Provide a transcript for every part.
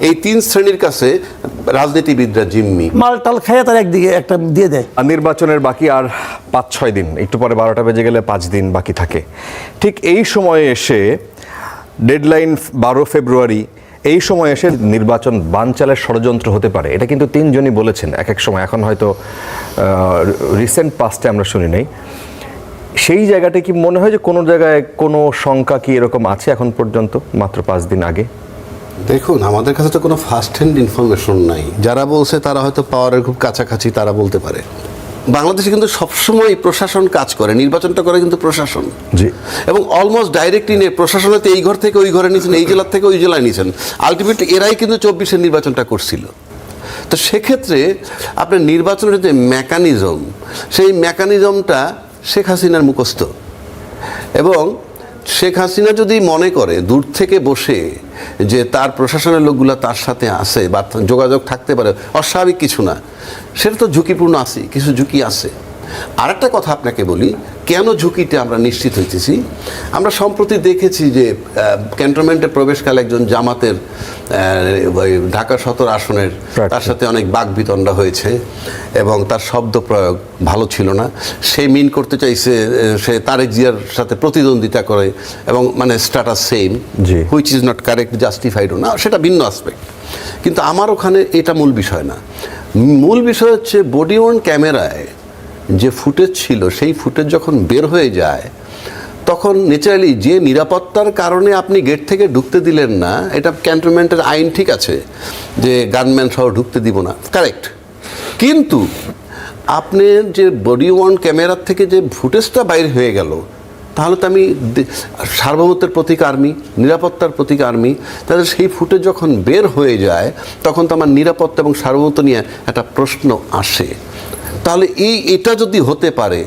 এই তিন শ্রেণীর কাছে রাজনীতিবিদরা জিম্মি। মালটাল খাইয়া তার একদিকে একটা দিয়ে দেয়। নির্বাচনের বাকি আর 5-6 দিন, একটু পরে 12টা বেজে গেলে 5 দিন বাকি থাকে। ঠিক এই সময়ে এসে ডেডলাইন 12 ফেব্রুয়ারি, এই সময় এসে নির্বাচন বানচালের ষড়যন্ত্র হতে পারে, এটা কিন্তু তিনজনই বলেছেন এক এক সময়। এখন হয়তো রিসেন্ট পাস্টে আমরা শুনি নাই। সেই জায়গাটা কি মনে হয় যে কোনো জায়গায় কোনো শঙ্কা কি এরকম আছে এখন পর্যন্ত, মাত্র 5 দিন আগে? দেখুন, আমাদের কাছে তো কোনো ফার্স্ট হ্যান্ড ইনফরমেশন নাই। যারা বলছে তারা হয়তো পাওয়ারের খুব কাছাকাছি, তারা বলতে পারে। বাংলাদেশে কিন্তু সবসময় প্রশাসন কাজ করে, নির্বাচনটা করে কিন্তু প্রশাসন। জি। এবং অলমোস্ট ডাইরেক্টলি নিয়ে প্রশাসনে তো এই ঘর থেকে ওই ঘরে নিয়েছেন, এই জেলার থেকে ওই জেলায় নিয়েছেন। আলটিমেটলি এরাই কিন্তু 24-এর নির্বাচনটা করছিল। তো সেক্ষেত্রে আপনার নির্বাচনের যে মেকানিজম, সেই মেকানিজমটা শেখ হাসিনার মুখস্থ। এবং শেখ হাসিনা যদি মনে করে দূর থেকে বসে যে তার প্রশাসনের লোকগুলো তার সাথে আসে বা যোগাযোগ থাকতে পারে, অস্বাভাবিক কিছু না, সেটা তো ঝুঁকিপূর্ণ আছে, কিছু ঝুঁকি আছে। আরেকটা কথা আপনাকে বলি, কেন ঝুঁকিতে আমরা নিশ্চিত হইতেছি। আমরা সম্প্রতি দেখেছি যে ক্যান্টনমেন্টে প্রবেশকালে একজন জামাতের ঢাকা 17 আসনের, তার সাথে অনেক বাকবিতণ্ডা হয়েছে এবং তার শব্দ প্রয়োগ ভালো ছিল না। সে মিন করতে চাইছে সে তারেক জিয়ার সাথে প্রতিদ্বন্দ্বিতা করে এবং মানে status same, which is not correct, justified না, সেটা ভিন্ন আসপেক্ট। কিন্তু আমার ওখানে এটা মূল বিষয় না। মূল বিষয় হচ্ছে বডি ওয়ার্ন ক্যামেরায় যে ফুটেজ ছিল, সেই ফুটেজ যখন বের হয়ে যায় তখন ন্যাচারালি যে নিরাপত্তার কারণে আপনি গেট থেকে ঢুকতে দিলেন না, এটা ক্যান্টনমেন্টের আইন ঠিক আছে যে গানম্যান সহ ঢুকতে দিব না, কারেক্ট। কিন্তু আপনি যে বডি ওয়ার্ন ক্যামেরার থেকে যে ফুটেজটা বাইর হয়ে গেল, তাহলে তো আমি সার্বভৌমত্বের প্রতীক আর্মি, নিরাপত্তার প্রতীক আর্মি, তাহলে সেই ফুটেজ যখন বের হয়ে যায় তখন তো আমার নিরাপত্তা এবং সার্বভৌমত্ব নিয়ে একটা প্রশ্ন আসে। তাহলে এটা যদি হতে পারে,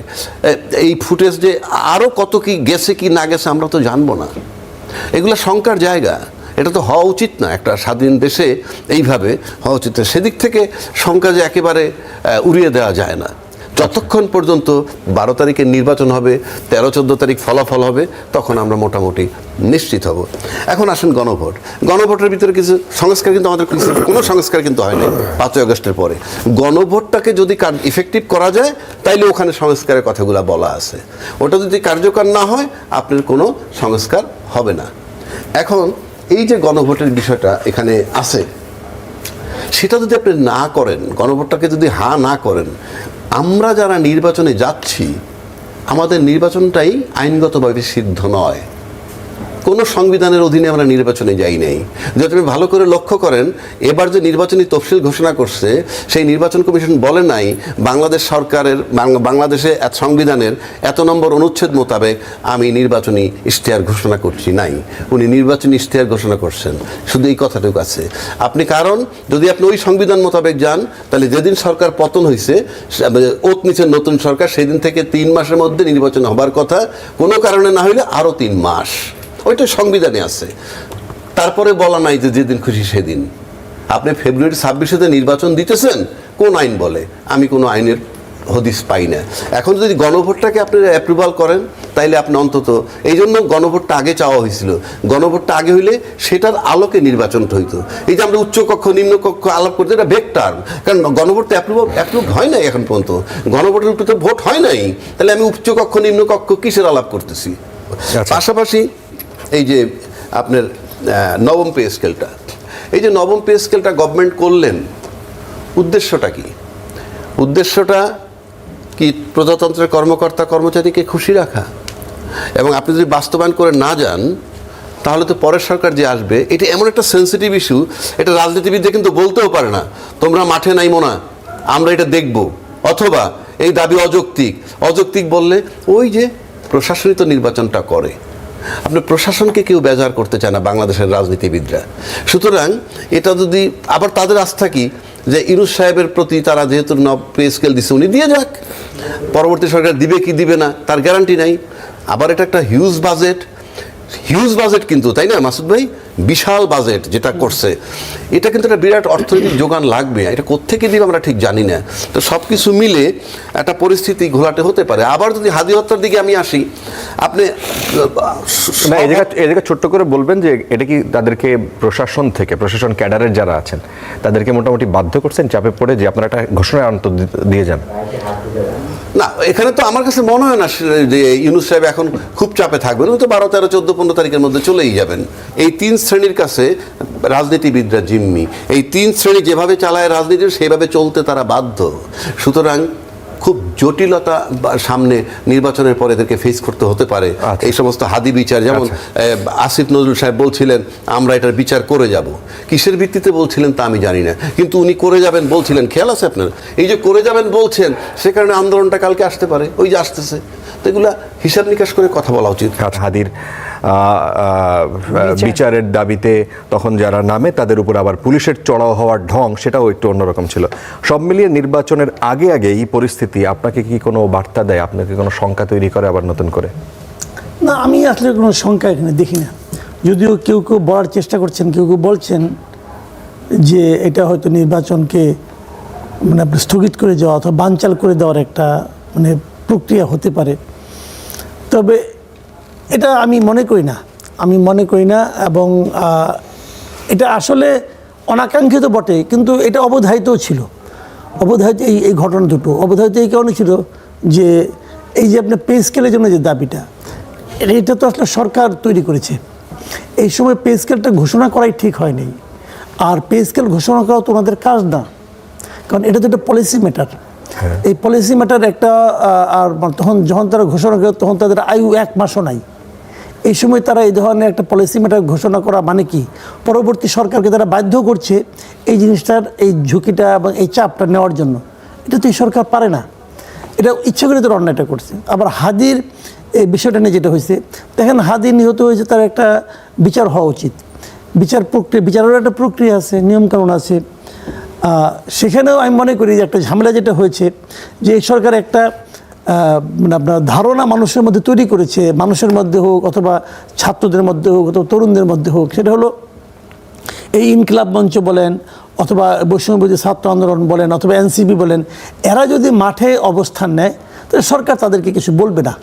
এই ফুটেজ যে আরও কত কি গেছে কি না গেছে আমরা তো জানবো না, এগুলো শঙ্কার জায়গা। এটা তো হওয়া উচিত না, একটা স্বাধীন দেশে এইভাবে হওয়া উচিত। সেদিক থেকে শঙ্কা যে একেবারে উড়িয়ে দেওয়া যায় না। যতক্ষণ পর্যন্ত 12 তারিখের নির্বাচন হবে, 13-14 তারিখ ফলাফল হবে, তখন আমরা মোটামুটি নিশ্চিত হব। এখন আসেন গণভোট। গণভোটের ভিতরে কিছু সংস্কার, কিন্তু আমাদের কোনো সংস্কার কিন্তু হয়নি 5ই আগস্টের পরে। গণভোটটাকে যদি ইফেক্টিভ করা যায় তাইলে ওখানে সংস্কারের কথাগুলো বলা আছে। ওটা যদি কার্যকর না হয় আপনার কোনো সংস্কার হবে না। এখন এই যে গণভোটের বিষয়টা এখানে আছে, সেটা যদি আপনি না করেন, গণভোটটাকে যদি না করেন, আমরা যারা নির্বাচনে যাচ্ছি আমাদের নির্বাচনটাই আইনগতভাবে সিদ্ধ নয়। কোনো সংবিধানের অধীনে আমরা নির্বাচনে যাই নাই। যদি আপনি ভালো করে লক্ষ্য করেন, এবার যে নির্বাচনী তফসিল ঘোষণা করছে, সেই নির্বাচন কমিশন বলে নাই বাংলাদেশ সরকারের বাংলাদেশে সংবিধানের এত নম্বর অনুচ্ছেদ মোতাবেক আমি নির্বাচনী ইশতেহার ঘোষণা করছি, নাই। উনি নির্বাচনী ইশতেহার ঘোষণা করছেন, শুধু এই কথাটুকু আছে। আপনি কারণ যদি আপনি ওই সংবিধান মোতাবেক যান, তাহলে যেদিন সরকার পতন হয়েছে, ওত নিচের নতুন সরকার, সেদিন থেকে 3 মাসের মধ্যে নির্বাচন হবার কথা, কোনো কারণে না হইলে আরও 3 মাস, ওইটা সংবিধানে আছে। তারপরে বলা নাই যে যেদিন খুশি সেদিন। আপনি ফেব্রুয়ারি 26-এ নির্বাচন দিতেছেন, কোন আইন বলে? আমি কোনো আইনের হদিস পাই না। এখন যদি গণভোটটাকে আপনি অ্যাপ্রুভাল করেন, তাইলে আপনি অন্তত, এই জন্য গণভোটটা আগে চাওয়া হয়েছিল। গণভোটটা আগে হইলে সেটার আলোকে নির্বাচনটা হইতো। এই যে আমরা উচ্চকক্ষ নিম্নকক্ষ আলাপ করতে, এটা বেক টার্ম। কারণ গণভোটটা অ্যাপ্রুভ হয় নাই এখন পর্যন্ত, গণভোটের উপরে তো ভোট হয় নাই, তাহলে আমি উচ্চকক্ষ নিম্নকক্ষ কিসের আলাপ করতেছি? পাশাপাশি এই যে আপনার নবম পে স্কেলটা, এই যে নবম পে স্কেলটা গভর্নমেন্ট করলেন, উদ্দেশ্যটা কি? উদ্দেশ্যটা কি প্রজাতন্ত্রের কর্মকর্তা কর্মচারীকে খুশি রাখা? এবং আপনি যদি বাস্তবায়ন করে না যান, তাহলে তো পরের সরকার যে আসবে, এটা এমন একটা সেন্সিটিভ ইস্যু, এটা রাজনীতিবিদদের কিন্তু বলতেও পারে না তোমরা মাঠে নাইমো না, আমরা এটা দেখব, অথবা এই দাবি অযৌক্তিক। অযৌক্তিক বললে ওই যে প্রশাসনিত নির্বাচনটা করে, আপনি প্রশাসনকে কেউ বেজার করতে চায় না বাংলাদেশের রাজনীতিবিদরা। সুতরাং এটা যদি আবার তাদের আস্থা কি যে ইউনূস সাহেবের প্রতি তারা যেহেতু পে স্কেল দিচ্ছে, উনি দিয়ে যাক, পরবর্তী সরকার দিবে কি দিবে না তার গ্যারান্টি নাই। আবার এটা একটা হিউজ বাজেট কিন্তু, তাই না মাসুদ ভাই? বিশাল বাজেট যেটা করছে, এটা কিন্তু একটা বিরাট অর্থনৈতিক যোগান লাগবে। এটা কোত্থেকে দিবে আমরা ঠিক জানি না। তো সব কিছু মিলে একটা পরিস্থিতি ঘোলাটে হতে পারে। আবার যদি হাদি হত্যার দিকে আমি আসি, আপনি না, এই জায়গা ছোট্ট করে বলবেন যে এটা কি তাদেরকে প্রশাসন ক্যাডারের যারা আছেন তাদেরকে মোটামুটি বাধ্য করছেন চাপে পড়ে যে আপনারা একটা ঘোষণা অন্তত দিয়ে যান? না, এখানে তো আমার কাছে মনে হয় না যে ইউনূস সাহেব এখন খুব চাপে থাকবেন। উনি তো 12, 13, 14, 15 তারিখের মধ্যে চলেই যাবেন। এই 3 শ্রেণীর কাছে রাজনীতিবিদরা জিম্মি। এই 3 শ্রেণী যেভাবে চালায় রাজনীতি, সেভাবে চলতে তারা বাধ্য। সুতরাং খুব জটিলতা সামনে নির্বাচনের পরে এদেরকে ফেস করতে হতে পারে। এই সমস্ত হাদি বিচার, যেমন আসিফ নজরুল সাহেব বলছিলেন আমরা এটার বিচার করে যাব। কিসের ভিত্তিতে বলছিলেন তা আমি জানি না, কিন্তু উনি করে যাবেন বলছিলেন। খেয়াল আছে আপনার? এই যে করে যাবেন বলছেন, সে কারণে আন্দোলনটা কালকে আসতে পারে, ওই যে আসতেছে। তো এগুলা হিসাব নিকাশ করে কথা বলা উচিত। হাদির বিচারের দাবিতে তখন যারা নামে তাদের উপর আবার পুলিশের চড়াও হওয়ার ঢং, সেটাও একটু অন্যরকম ছিল। সব মিলিয়ে নির্বাচনের আগে এই পরিস্থিতি আপনাকে কি কোনো বার্তা দেয়, আপনাকে কোনো শঙ্কা তৈরি করে আবার নতুন করে? না, আমি আসলে কোনো শঙ্কা এখানে দেখি না। যদিও কেউ কেউ বলার চেষ্টা করছেন, কেউ কেউ বলছেন যে এটা হয়তো নির্বাচনকে মানে আপনি স্থগিত করে যাওয়া অথবা বানচাল করে দেওয়ার একটা মানে প্রক্রিয়া হতে পারে। তবে এটা আমি মনে করি না এবং এটা আসলে অনাকাঙ্ক্ষিত বটে, কিন্তু এটা অবধারিতও ছিল। অবধারিত এই ঘটনা দুটো অবধারিত এই কারণে ছিল যে এই যে আপনার পে স্কেলের জন্য যে দাবিটা, এটা তো আসলে সরকার তৈরি করেছে। এই সময় পে স্কেলটা ঘোষণা করাই ঠিক হয়নি। আর পে স্কেল ঘোষণা করা তো ওনাদের কাজ না, কারণ এটা তো একটা পলিসি ম্যাটার। এই পলিসি ম্যাটার একটা আর যখন তারা ঘোষণা করে তখন তাদের আয়ু 1 মাসও নাই। এই সময় তারা এই ধরনের একটা পলিসি ম্যাটার ঘোষণা করা মানে কি, পরবর্তী সরকারকে তারা বাধ্য করছে এই জিনিসটার এই ঝুঁকিটা এবং এই চাপটা নেওয়ার জন্য। এটা তো এই সরকার পারে না, এটা ইচ্ছা করে তারা অন্যায়টা করছে। আবার হাদির এই বিষয়টা নিয়ে যেটা হয়েছে, দেখেন হাদি নিহত হয়েছে, তার একটা বিচার হওয়া উচিত। বিচারের একটা প্রক্রিয়া আছে, নিয়মকানুন আছে। সেখানেও আমি মনে করি যে একটা ঝামেলা যেটা হয়েছে যে এই সরকার একটা মানে আপনার ধারণা মানুষের মধ্যে তৈরি করেছে, মানুষের মধ্যে হোক অথবা ছাত্রদের মধ্যে হোক অথবা তরুণদের মধ্যে হোক, সেটা হলো এই ইনকিলাব মঞ্চ বলেন অথবা বৈষম্যবিরোধী ছাত্র আন্দোলন বলেন অথবা এনসিপি বলেন, এরা যদি মাঠে অবস্থান নেয় তাহলে সরকার তাদেরকে কিছু বলবে না।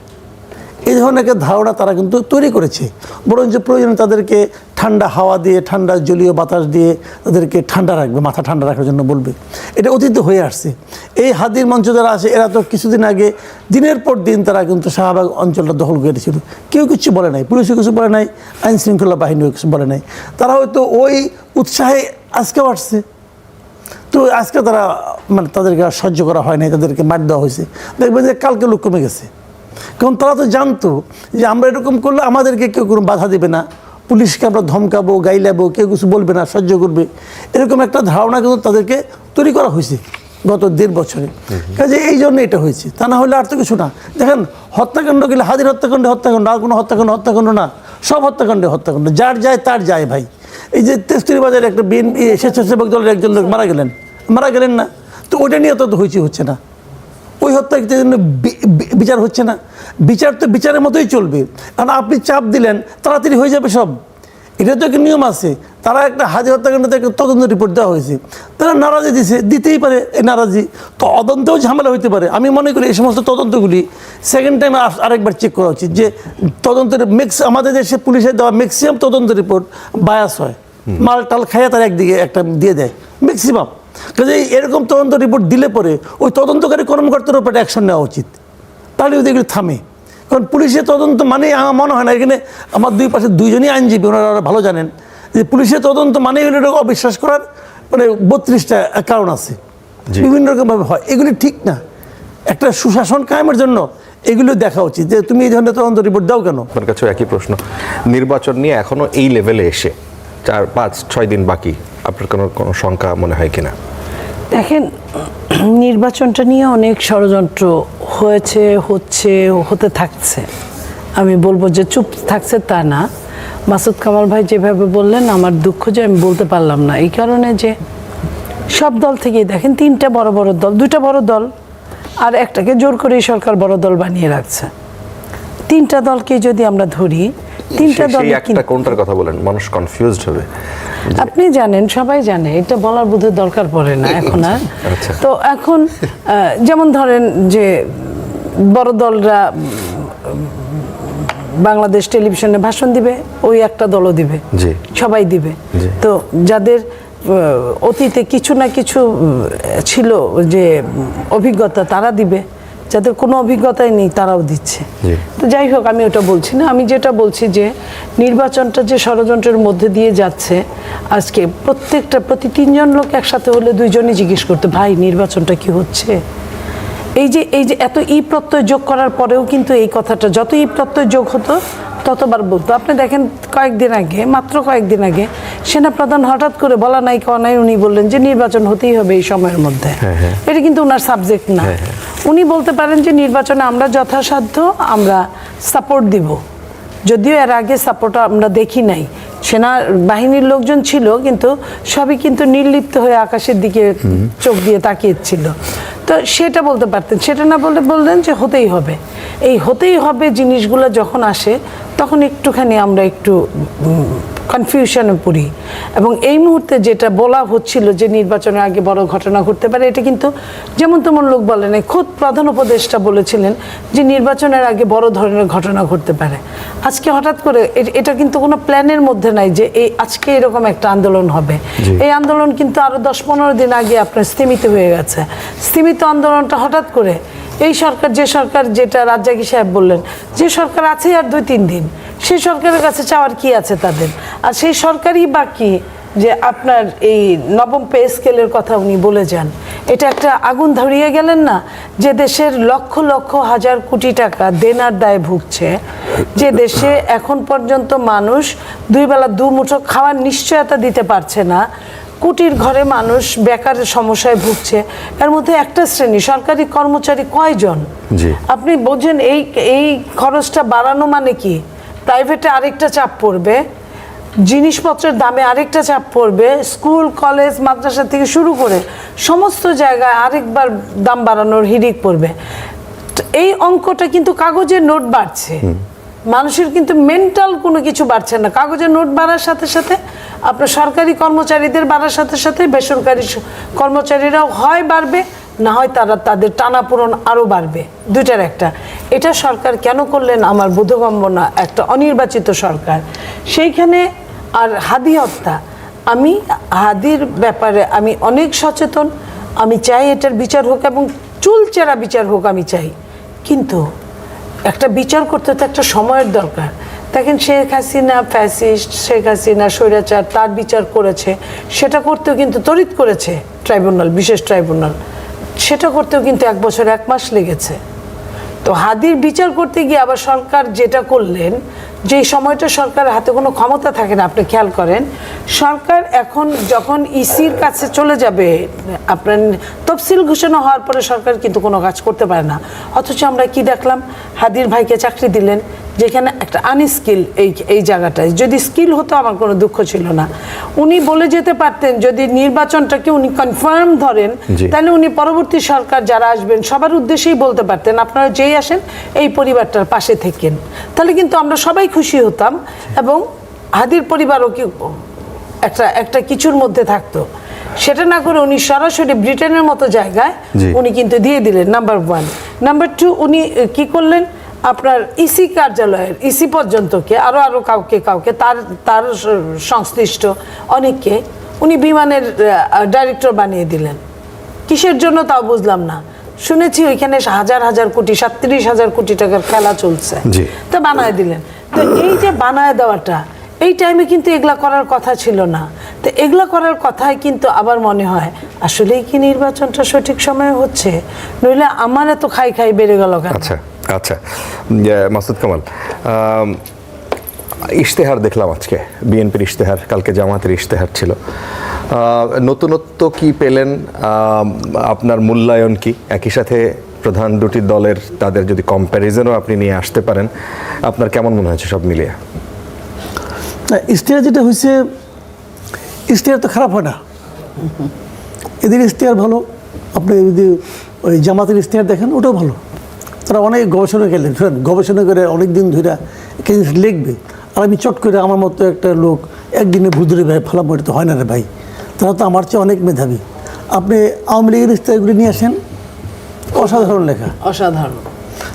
এই ধরনের একটা ধারণা তারা কিন্তু তৈরি করেছে। বরঞ্চ প্রয়োজনে তাদেরকে ঠান্ডা হাওয়া দিয়ে, ঠান্ডা জলীয় বাতাস দিয়ে তাদেরকে ঠান্ডা রাখবে, মাথা ঠান্ডা রাখার জন্য বলবে। এটা অতীতে হয়ে আসছে। এই হাদির মঞ্চ যারা আছে এরা তো কিছুদিন আগে দিনের পর দিন তারা কিন্তু শাহবাগ অঞ্চলটা দখল করেছিল, কেউ কিছু বলে নাই, পুলিশও কিছু বলে নাই, আইন শৃঙ্খলা বাহিনীও কিছু বলে নাই। তারা হয়তো ওই উৎসাহে আজকেও আসছে। তো আজকে তারা মানে তাদেরকে আর সহ্য করা হয় নাই, তাদেরকে মার দেওয়া হয়েছে। দেখবেন যে কালকে লোক কমে গেছে, কারণ তারা তো জানতো যে আমরা এরকম করলে আমাদেরকে কেউ কোনো বাধা দেবে না, পুলিশকে আমরা ধমকাবো, গাইলাবো, কেউ কিছু বলবে না, সহ্য করবে। এরকম একটা ধারণা কিন্তু তাদেরকে তৈরি করা হয়েছে গত 1.5 বছরে। কাজে এই জন্য এটা হয়েছে, তা না হলে আর তো কিছু না। দেখেন হত্যাকাণ্ড গেলে হাদির হত্যাকাণ্ড, আর কোনো হত্যাকাণ্ড না, সব হত্যাকাণ্ড, যার যায় তার যায় ভাই। এই যে তেস্তুরীবাজারে একটা বিএনপি স্বেচ্ছাসেবক দলের একজন লোক মারা গেলেন না, তো ওইটা নিয়ে তো হচ্ছে না। ওই হত্যার জন্য বিচার হচ্ছে না। বিচার তো বিচারের মতোই চলবে, কারণ আপনি চাপ দিলেন তাড়াতাড়ি হয়ে যাবে সব। এটা তো একটা নিয়ম আছে। তারা একটা হাদি হত্যাকাণ্ডতে একটা তদন্ত রিপোর্ট দেওয়া হয়েছে, তারা নারাজি দিতেই পারে। এই নারাজি তদন্তেও ঝামেলা হইতে পারে। আমি মনে করি এই সমস্ত তদন্তগুলি সেকেন্ড টাইম আরেকবার চেক করা উচিত, যে তদন্তের আমাদের দেশে পুলিশের দেওয়া ম্যাক্সিমাম তদন্ত রিপোর্ট বায়াস হয়, মাল টাল খাইয়া তারা একদিকে একটা দিয়ে দেয় ম্যাক্সিমাম। কাজে এরকম তদন্ত রিপোর্ট দিলে পরে ওই তদন্তকারী কর্মকর্তার উপরে অ্যাকশন নেওয়া উচিত, তাহলে ওদের এগুলো থামে। কারণ পুলিশের তদন্ত মানে আমার মনে হয় না, এখানে আমার দুই পাশে দুইজনই আইনজীবী, ওনারা ভালো জানেন যে পুলিশের তদন্ত মানে হলো অবিশ্বাস করার মানে 32টা কারণ আছে, বিভিন্ন রকমভাবে হয়। এগুলি ঠিক না। একটা সুশাসন কায়েমের জন্য এগুলো দেখা উচিত যে তুমি এই ধরনের তদন্ত রিপোর্ট দাও কেন। আপনার কাছেও একই প্রশ্ন, নির্বাচন নিয়ে এখনো এই লেভেলে এসে 4-5-6 দিন বাকি, আপনার কোনো শঙ্কা মনে হয় কিনা? দেখেন, নির্বাচনটা নিয়ে অনেক ষড়যন্ত্র হতে থাকছে। আমি বলবো যে চুপ থাকছে তা না। মাসুদ কামাল ভাই যেভাবে বললেন, আমার দুঃখ যে আমি বলতে পারলাম না, এই কারণে যে সব দল থেকেই দেখেন 3টা বড় দল, 2টা বড় দল আর একটাকে জোর করে সরকার বড় দল বানিয়ে রাখছে। 3টা দলকে যদি আমরা ধরি, তিনটা সেই দলে একটা কোনটার কথা বলেন, মানুষ কনফিউজড হবে। আপনি জানেন, সবাই জানে, এটা বলার বোধহয় দরকার পড়ে না এখন আর। আচ্ছা। তো এখন যেমন ধরেন যে বড় দলরা বাংলাদেশ টেলিভিশনে ভাষণ দিবে, ওই একটা দলও দিবে, জি। সবাই দিবে। জি। তো যাদের অতীতে কিছু না কিছু ছিল যে অভিজ্ঞতা, তারা দিবে, যাদের কোনো অভিজ্ঞতাই নেই তারাও দিচ্ছে। জি। তো যাই হোক, আমি ওটা বলছি না, আমি যেটা বলছি যে নির্বাচনটা যে ষড়যন্ত্রের মধ্যে দিয়ে যাচ্ছে, আজকে প্রতি 3 জন লোক একসাথে হলে 2 জনই জিজ্ঞেস করতে, ভাই নির্বাচনটা কি হচ্ছে? এই যে এত প্রত্যয় যোগ করার পরেও কিন্তু এই কথাটা, যত প্রত্যয় যোগ হতো ততবার বলতো। আপনি দেখেন মাত্র কয়েকদিন আগে সেনাপ্রধান হঠাৎ করে বলা নাই কওয়া নাই উনি বললেন যে নির্বাচন হতেই হবে এই সময়ের মধ্যে। এটা কিন্তু ওনার সাবজেক্ট না। উনি বলতে পারেন যে নির্বাচনে আমরা যথাসাধ্য আমরা সাপোর্ট দিব, যদিও এর আগে সাপোর্ট আমরা দেখি নাই। সেনাবাহিনীর লোকজন ছিল, কিন্তু সবই কিন্তু নির্লিপ্ত হয়ে আকাশের দিকে চোখ দিয়ে তাকিয়েছিল। তো সেটা বলতে পারতেন, সেটা না বলে বললেন যে হতেই হবে। এই হতেই হবে জিনিসগুলো যখন আসে তখন একটুখানি আমরা একটু কনফিউশনে পড়ি। এবং এই মুহূর্তে যেটা বলা হচ্ছিল যে নির্বাচনের আগে বড় ঘটনা ঘটতে পারে, এটা কিন্তু যেমন তেমন লোক বলে নাই। খোদ প্রধান উপদেষ্টা বলেছিলেন যে নির্বাচনের আগে বড় ধরনের ঘটনা ঘটতে পারে। আজকে হঠাৎ করে এটা কিন্তু কোনো প্ল্যানের মধ্যে নাই যে আজকে এরকম একটা আন্দোলন হবে। এই আন্দোলন কিন্তু আরো 10-15 দিন আগে আপনার স্থিমিত হয়ে গেছে। স্থিমিত আন্দোলনটা হঠাৎ করে এই সরকার, যে সরকার, যেটা রাজ্জাকি সাহেব বললেন, যে সরকার আছে আর 2-3 দিন, সেই সরকারের কাছে চাওয়ার কি আছে তাদের? আর সেই সরকারই বাকি যে আপনার এই নবম পে স্কেলের কথা উনি বলে যান। এটা একটা আগুন ধরিয়ে গেলেন না, যে দেশের লক্ষ লক্ষ হাজার কোটি টাকা দেনার দায়ে ভুগছে, যে দেশে এখন পর্যন্ত মানুষ 2 বেলা 2 মুঠো খাওয়ার নিশ্চয়তা দিতে পারছে না, কোটির ঘরে মানুষ বেকারের সমস্যায় ভুগছে। এর মধ্যে একটা শ্রেণী সরকারি কর্মচারী কয়জন? আপনি বোঝেন এই খরচটা বাড়ানো মানে কি? প্রাইভেটে আরেকটা চাপ পড়বে, জিনিসপত্রের দামে আরেকটা চাপ পড়বে, স্কুল কলেজ মাদ্রাসা থেকে শুরু করে সমস্ত জায়গায় আরেকবার দাম বাড়ানোর হিড়িক পড়বে। এই অঙ্কটা কিন্তু কাগজের নোট বাড়ছে, মানুষের কিন্তু মেন্টাল কোনো কিছু বাড়ছে না। কাগজের নোট বাড়ার সাথে সাথে আপনার সরকারি কর্মচারীদের বাড়ার সাথে সাথে বেসরকারি কর্মচারীরাও হয় বাড়বে, না হয় তাদের টানাপোড়েন আরও বাড়বে, দুইটার একটা। এটা সরকার কেন করলেন আমার বোধগম্য না। একটা অনির্বাচিত সরকার, সেইখানে আর হাদি হত্যা, আমি হাদির ব্যাপারে আমি অনেক সচেতন। আমি চাই এটার বিচার হোক এবং চুলচেরা বিচার হোক, আমি চাই। কিন্তু একটা বিচার করতে তো একটা সময়ের দরকার। দেখেন শেখ হাসিনা ফ্যাসিস্ট, শেখ হাসিনা স্বৈরাচার, তার বিচার করেছে, সেটা করতেও কিন্তু তড়িৎ করেছে ট্রাইব্যুনাল, বিশেষ ট্রাইব্যুনাল, সেটা করতেও কিন্তু 1 বছর 1 মাস লেগেছে। তো হাদির বিচার করতে গিয়ে আবার সরকার যেটা করলেন, যেই সময়টা সরকারের হাতে কোনো ক্ষমতা থাকে না, আপনি খেয়াল করেন, সরকার এখন যখন ইসির কাছে চলে যাবে, আপনার তফসিল ঘোষণা হওয়ার পরে সরকার কিন্তু কোনো কাজ করতে পারে না। অথচ আমরা কি দেখলাম, হাদির ভাইকে চাকরি দিলেন, যেখানে একটা আনস্কিল এই জায়গাটায়। যদি স্কিল হতো আমার কোনো দুঃখ ছিল না। উনি বলে যেতে পারতেন, যদি নির্বাচনটাকে উনি কনফার্ম ধরেন, তাহলে উনি পরবর্তী সরকার যারা আসবেন সবার উদ্দেশ্যেই বলতে পারতেন, আপনারা যেই আসেন এই পরিবারটার পাশে থেকেন। তাহলে কিন্তু আমরা সবাই খুশি হতাম এবং হাদির পরিবারও কি একটা কিছুর মধ্যে থাকতো। সেটা না করে উনি সরাসরি ব্রিটেনের মতো জায়গায় উনি কিন্তু দিয়ে দিলেন, নাম্বার 1। নাম্বার 2, উনি কি করলেন, আপনার ইসি কার্যালয়ের ইসি পর্যন্তকে আরো কাউকে তার সংশ্লিষ্ট অনেককে উনি বিমানের ডাইরেক্টর বানিয়ে দিলেন। কিসের জন্য তাও বুঝলাম না। শুনেছি ওইখানে হাজার হাজার কোটি, 37,000 কোটি টাকার খেলা চলছে, তা বানায় দিলেন। তো এই যে বানায় দেওয়াটা, এই টাইমে কিন্তু এগুলা করার কথা ছিল না। তো এগুলা করার কথাই কিন্তু আবার মনে হয় আসলেই কি নির্বাচনটা সঠিক সময়ে হচ্ছে, নইলে আমার এত খাই বেড়ে গেল কেন? আচ্ছা মাসুদ কামাল, ইশতেহার দেখলাম আজকে, বিএনপির ইশতেহার, কালকে জামাতের ইশতেহার ছিল। নতুনত্ব কি পেলেন, আপনার মূল্যায়ন কি? একই সাথে প্রধান দুটি দলের তাদের যদি কম্প্যারিজনও আপনি নিয়ে আসতে পারেন, আপনার কেমন মনে হয়েছে সব মিলিয়ে? ইশতেহার যেটা হয়েছে, ইশতেহার তো খারাপ হয় না, এদের ইশতেহার ভালো। আপনি যদি ওই জামাতের ইশতেহার দেখেন, ওটাও ভালো। তারা অনেক গবেষণা গেলেন, গবেষণা করে অনেক দিন ধরে জিনিস লিখবে। আর আমি চট করে আমার মতো একটা লোক একদিনে ভুদুরে ভাই ফেলা মরে তো হয় না রে ভাই, তারা তো আমার চেয়ে অনেক মেধাবী। আপনি আওয়ামী লীগের ইস্তেহারগুলি নিয়ে আসেন, অসাধারণ লেখা। অসাধারণ।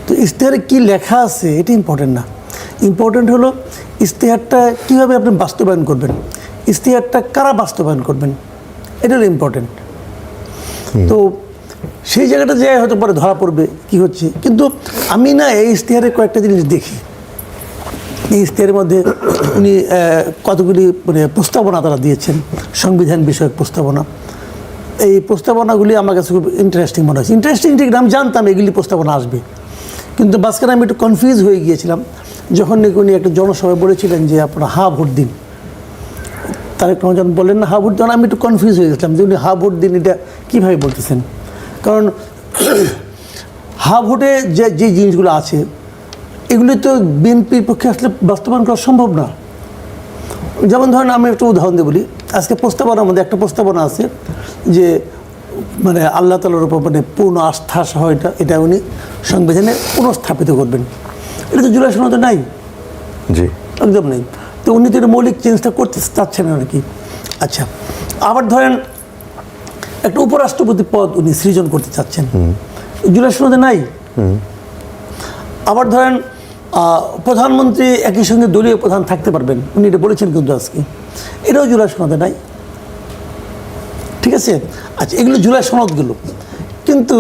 তো ইস্তেহারে কী লেখা আছে এটা ইম্পর্টেন্ট না, ইম্পর্টেন্ট হলো ইস্তেহারটা কীভাবে আপনি বাস্তবায়ন করবেন, ইস্তেহারটা কারা বাস্তবায়ন করবেন, এটা হলো ইম্পর্টেন্ট। তো সেই জায়গাটা যে হয়তো পরে ধরা পড়বে কি হচ্ছে। কিন্তু আমি না এই ইস্তেহারে কয়েকটা জিনিস দেখি, এই ইস্তেহারের মধ্যে উনি কতগুলি মানে প্রস্তাবনা তারা দিয়েছেন, সংবিধান বিষয়ক প্রস্তাবনা। এই প্রস্তাবনাগুলি আমার কাছে খুব ইন্টারেস্টিং মনে হয়েছে। ইন্টারেস্টিং ঠিক আমি জানতাম এগুলি প্রস্তাবনা আসবে, কিন্তু মাঝখানে আমি একটু কনফিউজ হয়ে গিয়েছিলাম যখন নাকি উনি একটা জনসভায় বলেছিলেন যে আপনারা হা ভোট দিন। তারেক রহমান বললেন না হা ভোট দিন, আমি একটু কনফিউজ হয়ে গেছিলাম যে উনি হা ভোট দিন এটা কীভাবে বলতেছেন। কারণ হা ভোটে যে জিনিসগুলো আছে এগুলি তো বিএনপির পক্ষে আসলে বাস্তবায়ন করা সম্ভব না। যেমন ধরেন আমি একটু উদাহরণ দিয়ে বলি, আজকে প্রস্তাবনার মধ্যে একটা প্রস্তাবনা আছে যে মানে আল্লাহ তাআলার উপর মানে পূর্ণ আস্থা সহ এটা উনি সংবিধানে পুনঃস্থাপিত করবেন। এটা তো জুলাই সনদে নাই, জি একদম নেই। তো উনি তো এটা মৌলিক চেঞ্জটা করতে চাচ্ছেন আর কি। আচ্ছা, আবার ধরেন একটা উপরাষ্ট্রপতি পদ উনি সৃজন করতে চাচ্ছেন, জুলাই সনদে নাই। আবার ধরেন প্রধানমন্ত্রী একই সঙ্গে দলীয় প্রধান থাকতে পারবেন, উনি এটা বলেছেন কিন্তু আজকে, এটাও জুলাই সনদে নাই। ঠিক আছে, আচ্ছা এগুলো জুলাই সনদগুলো। কিন্তু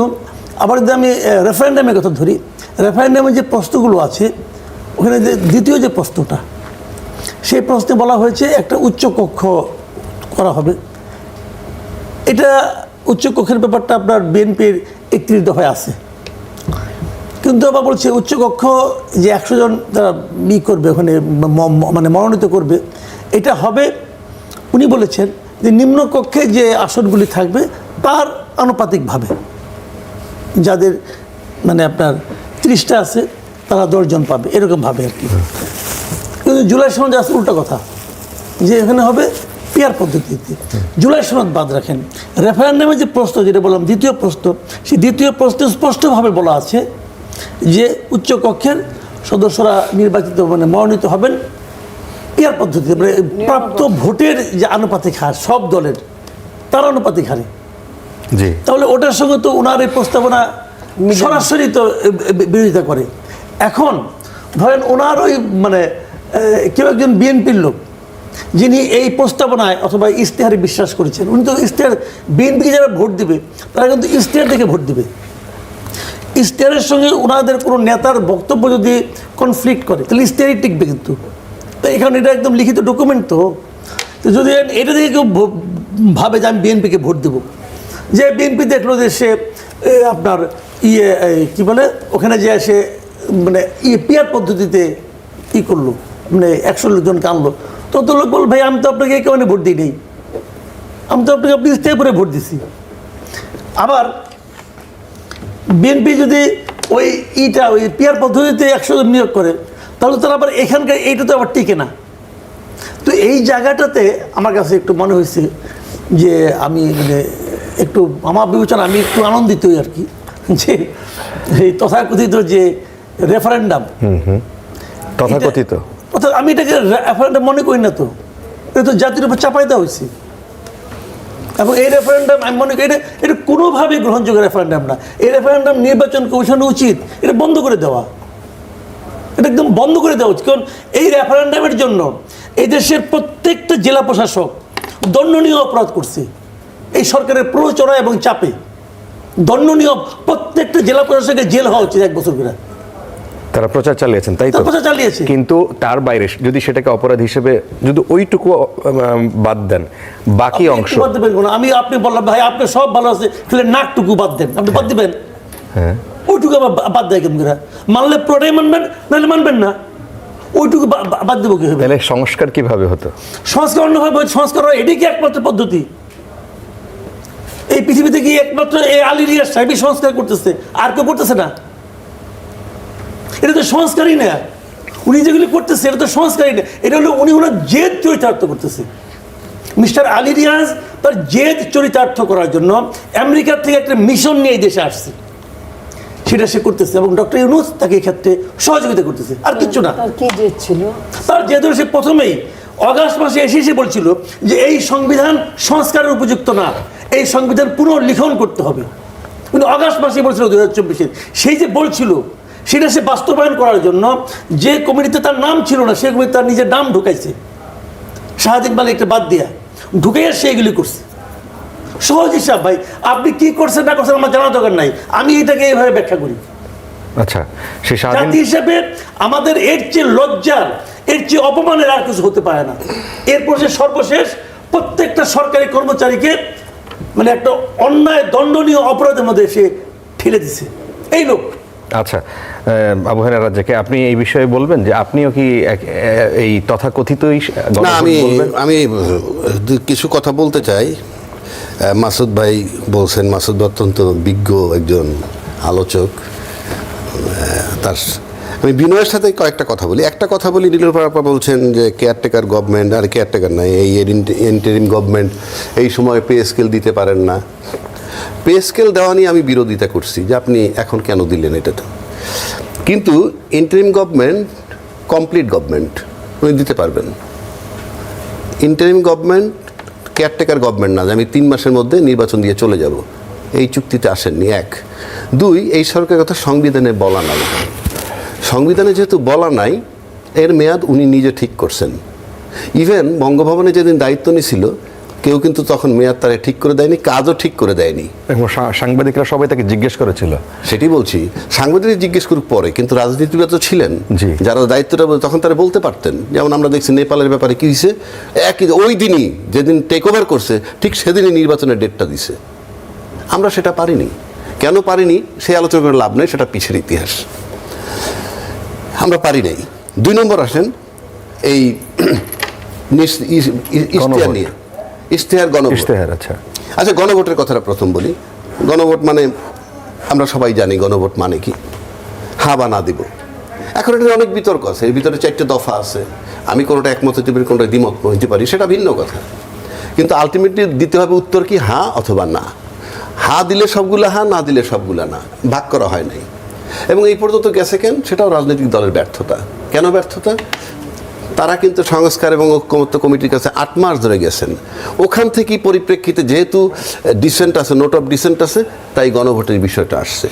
আবার যদি আমি রেফারেন্ডামের কথা ধরি, রেফারেন্ডামের যে প্রশ্নগুলো আছে ওখানে যে দ্বিতীয় যে প্রশ্নটা, সেই প্রশ্নে বলা হয়েছে একটা উচ্চ কক্ষ করা হবে। এটা উচ্চ কক্ষের ব্যাপারটা আপনার বিএনপির 31 দফায় আছে, কিন্তু আবার বলছে উচ্চকক্ষ যে 100 জন তারা করবে ওখানে মানে মনোনীত করবে, এটা হবে উনি বলেছেন যে নিম্নকক্ষে যে আসনগুলি থাকবে তার আনুপাতিকভাবে, যাদের মানে আপনার 30টা আছে তারা 10 জন পাবে, এরকমভাবে আর কি। কিন্তু জুলাই সনদে আছে উল্টা কথা, যে এখানে হবে পিয়ার পদ্ধতিতে। জুলাই সনদ বাদ রাখেন, রেফারেন্ডামের যে প্রশ্ন যেটা বললাম দ্বিতীয় প্রশ্ন, সেই দ্বিতীয় প্রশ্নে স্পষ্টভাবে বলা আছে যে উচ্চকক্ষের সদস্যরা নির্বাচিত মানে মনোনীত হবেন পিয়ার পদ্ধতিতে, মানে প্রাপ্ত ভোটের যে আনুপাতিক হার সব দলের তার আনুপাতিক হারে। জি, তাহলে ওটার সঙ্গে তো ওনার এই প্রস্তাবনা সরাসরি তো বিরোধিতা করে। এখন ধরেন ওনার ওই মানে কেউ একজন বিএনপির লোক যিনি এই প্রস্তাবনায় অথবা ইশতেহারে বিশ্বাস করেছেন, উনি তো ইশতেহার বিএনপিকে যারা ভোট দিবে তারা কিন্তু ইশতেহার দেখে ভোট দিবে। ইশতেহারের সঙ্গে ওনাদের কোনো নেতার বক্তব্য যদি কনফ্লিক্ট করে তাহলে ইশতেহারই টিকবে। কিন্তু তো এখানে এটা একদম লিখিত ডকুমেন্ট, তো যদি এটা দেখে কেউ ভাবে যে আমি বিএনপিকে ভোট দেবো, যে বিএনপি দেখলো যে সে আপনার কি বলে ওখানে যে সে মানে পিয়ার পদ্ধতিতে করলো, মানে 100 জনকে আনলো, তো লোক বল ভাই আমি তো আপনাকে এই কারণে ভোট দিই নেই, আমি তো আপনাকে আপনি ইশতেহার করে ভোট দিছি। আবার বিএনপি যদি ওই পিয়ার পদ্ধতিতে 100 জন নিয়োগ করে তাহলে তারা আবার এখানকার এইটা তো আবার টিকে না। তো এই জায়গাটাতে আমার কাছে একটু মনে হয়েছে যে আমি মানে একটু আমার বিবেচনা আমি একটু আনন্দিতই আর কি, যে এই তথাকথিত যে রেফারেন্ডাম, তথাকথিত অর্থাৎ আমি এটাকে রেফারেন্ডাম মনে করি না, তো এটা তো জাতির উপর চাপাই দেওয়া হয়েছে। এবং এই রেফারেন্ডাম আমি মনে করি এটা কোনোভাবেই গ্রহণযোগ্য রেফারেন্ডাম না। এই রেফারেন্ডাম নির্বাচন কমিশন উচিত এটা বন্ধ করে দেওয়া, এটা একদম বন্ধ করে দেওয়া উচিত। কারণ এই রেফারেন্ডামের জন্য এই দেশের প্রত্যেকটা জেলা প্রশাসক দণ্ডনীয় অপরাধ করছে এই সরকারের প্ররোচনা এবং চাপে। দণ্ডনীয় প্রত্যেকটা জেলা প্রশাসকের জেল হওয়া উচিত 1 বছর করে। তারা প্রচার চালিয়েছেন, তাই তো? প্রচার চালিয়েছে, কিন্তু তার বাইরে যদি সেটাকে অপরাধ হিসেবে যদি ওইটুকু বাদ দেন, বাকি অংশ বাদ দেবেন কোনো? আমি আপনি বললাম ভাই আপনি সব ভালো আছে, তাহলে নাকটুকু বাদ দেন, আপনি বাদ দিবেন? হ্যাঁ, ওইটুকু আবার বাদ দেয় কেমন করে? মানলে পুরোটাই মানবেন, নাহলে মানবেন না, ওইটুকু বাদ দেবো কি হবে? তাহলে সংস্কার কিভাবে হতো? সংস্কার অন্যভাবে সংস্কার হয়, এটাই কি একমাত্র পদ্ধতি? এই পৃথিবীতে কি একমাত্র এই আলী রিয়াজ সাহেবই সংস্কার করতেছে, আর কেউ করতেছে না? এটা তো সংস্কারই না, উনি যেগুলি করতেছে এটা তো সংস্কারই না, এটা হলো উনি ওনার জেদ চরিতার্থ করতেছে। মিস্টার আলী রিয়াজ তার জেদ চরিতার্থ করার জন্য আমেরিকার থেকে একটা মিশন নিয়ে এই দেশে আসছে। সেটা সে করতেছে এবং ডক্টর ইউনূস তাকে এই ক্ষেত্রে সহযোগিতা করতেছে, আর কিচ্ছু না। তার কি জেদ ছিল? তার যেহেতু সে প্রথমেই অগাস্ট মাসে এসে বলছিল যে এই সংবিধান সংস্কারের উপযুক্ত না, এই সংবিধান পুনর্লিখন করতে হবে। কিন্তু অগাস্ট মাসে বলছিল 2024-এর, সেই যে বলছিল সেটা সে বাস্তবায়ন করার জন্য যে কমিটিতে তার নাম ছিল না সেই কমিটি তার নিজের নাম ঢুকাইছে, শাহাদিন মালিকটা বাদ দিয়া ঢুকাইয়া সে এগুলি করছে। সহজ হিসাব ভাই, আপনি কি করছেন না করছেন আমার জানার দরকার নাই, আমি এটাকে এইভাবে ব্যাখ্যা করি। আচ্ছা, সেই স্বাধীন জাতি হিসেবে আমাদের এর চেয়ে লজ্জার, এর চেয়ে অপমানের আর কিছু হতে পারে না। এরপর সে সর্বশেষ প্রত্যেকটা সরকারি কর্মচারীকে মানে একটা অন্যায় দণ্ডনীয় অপরাধের মধ্যে সে ঠেলে দিছে এই লোক। আচ্ছা, আবু হেনা রাজ্জাকে আপনি এই বিষয়ে বলবেন যে আপনিও কি এই তথাকথিতই না, আমি কিছু কথা বলতে চাই। মাসুদ ভাই বলছেন, মাসুদ অত্যন্ত বিজ্ঞ একজন আলোচক। তার আমি বিনয়ের সাথে কয়েকটা কথা বলি। একটা কথা বলি, নীলুফার আপা বলছেন যে কেয়ারটেকার গভর্নমেন্ট, আর কেয়ারটেকার নাই, এই ইন্টারিম গভর্নমেন্ট এই সময় পে স্কেল দিতে পারেন না। পে স্কেল দেওয়া নিয়ে আমি বিরোধিতা করছি যে আপনি এখন কেন দিলেন এটা তো, কিন্তু ইন্টারিম গভর্নমেন্ট কমপ্লিট গভর্নমেন্ট, উনি দিতে পারবেন। ইন্টারিম গভর্নমেন্ট কেয়ারটেকার গভর্নমেন্ট না যে আমি 3 মাসের মধ্যে নির্বাচন দিয়ে চলে যাব, এই চুক্তিতে আসেননি। 1, 2, এই সরকারের কথা সংবিধানে বলা নাই। সংবিধানে যেহেতু বলা নাই, এর মেয়াদ উনি নিজে ঠিক করছেন। ইভেন বঙ্গভবনে যেদিন দায়িত্ব নিয়েছিল কেউ কিন্তু তখন মেয়াদ তারা ঠিক করে দেয়নি, কাজও ঠিক করে দেয়নি। সাংবাদিকরা সবাই তাকে জিজ্ঞেস করেছিল। সেটি বলছি, সাংবাদিক জিজ্ঞেস করুক পরে, কিন্তু রাজনীতিবিদ তো ছিলেন যারা দায়িত্বটা তখন তারা বলতে পারতেন। যেমন আমরা দেখছি নেপালের ব্যাপারে কী হয়েছে, একই ওই দিনই যেদিন টেক ওভার করছে ঠিক সেদিনই নির্বাচনের ডেটটা দিছে। আমরা সেটা পারিনি। কেন পারিনি সেই আলোচনা করে লাভ নেই, সেটা পিছের ইতিহাস। আমরা পারি নাই। 2 নম্বর আসেন এই ইশতেহার নিয়ে, ইশতেহার গণভোট। আচ্ছা, গণভোটের কথাটা প্রথম বলি। গণভোট মানে আমরা সবাই জানি গণভোট মানে কি, হ্যাঁ বা না দিব। এখন এটা অনেক বিতর্ক আছে, এর ভিতরে 4টে দফা আছে। আমি কোনোটা একমত হতে পারি, কোনোটা দ্বিমত হতে পারি, সেটা ভিন্ন কথা। কিন্তু আলটিমেটলি দিতে হবে উত্তর কি, হ্যাঁ অথবা না। হ্যাঁ দিলে সবগুলা হ্যাঁ, না দিলে সবগুলা না, ভাগ করা হয় নাই। এবং এই পর্যন্ত গেছে কেন, সেটাও রাজনৈতিক দলের ব্যর্থতা। কেন ব্যর্থতা? তারা কিন্তু সংস্কার এবং ঐক্যমত্য কমিটির কাছে 8 মাস ধরে গেছেন। ওখান থেকেই পরিপ্রেক্ষিতে যেহেতু ডিসেন্ট আছে, নোট অফ ডিসেন্ট আছে, তাই গণভোটের বিষয়টা আসছে।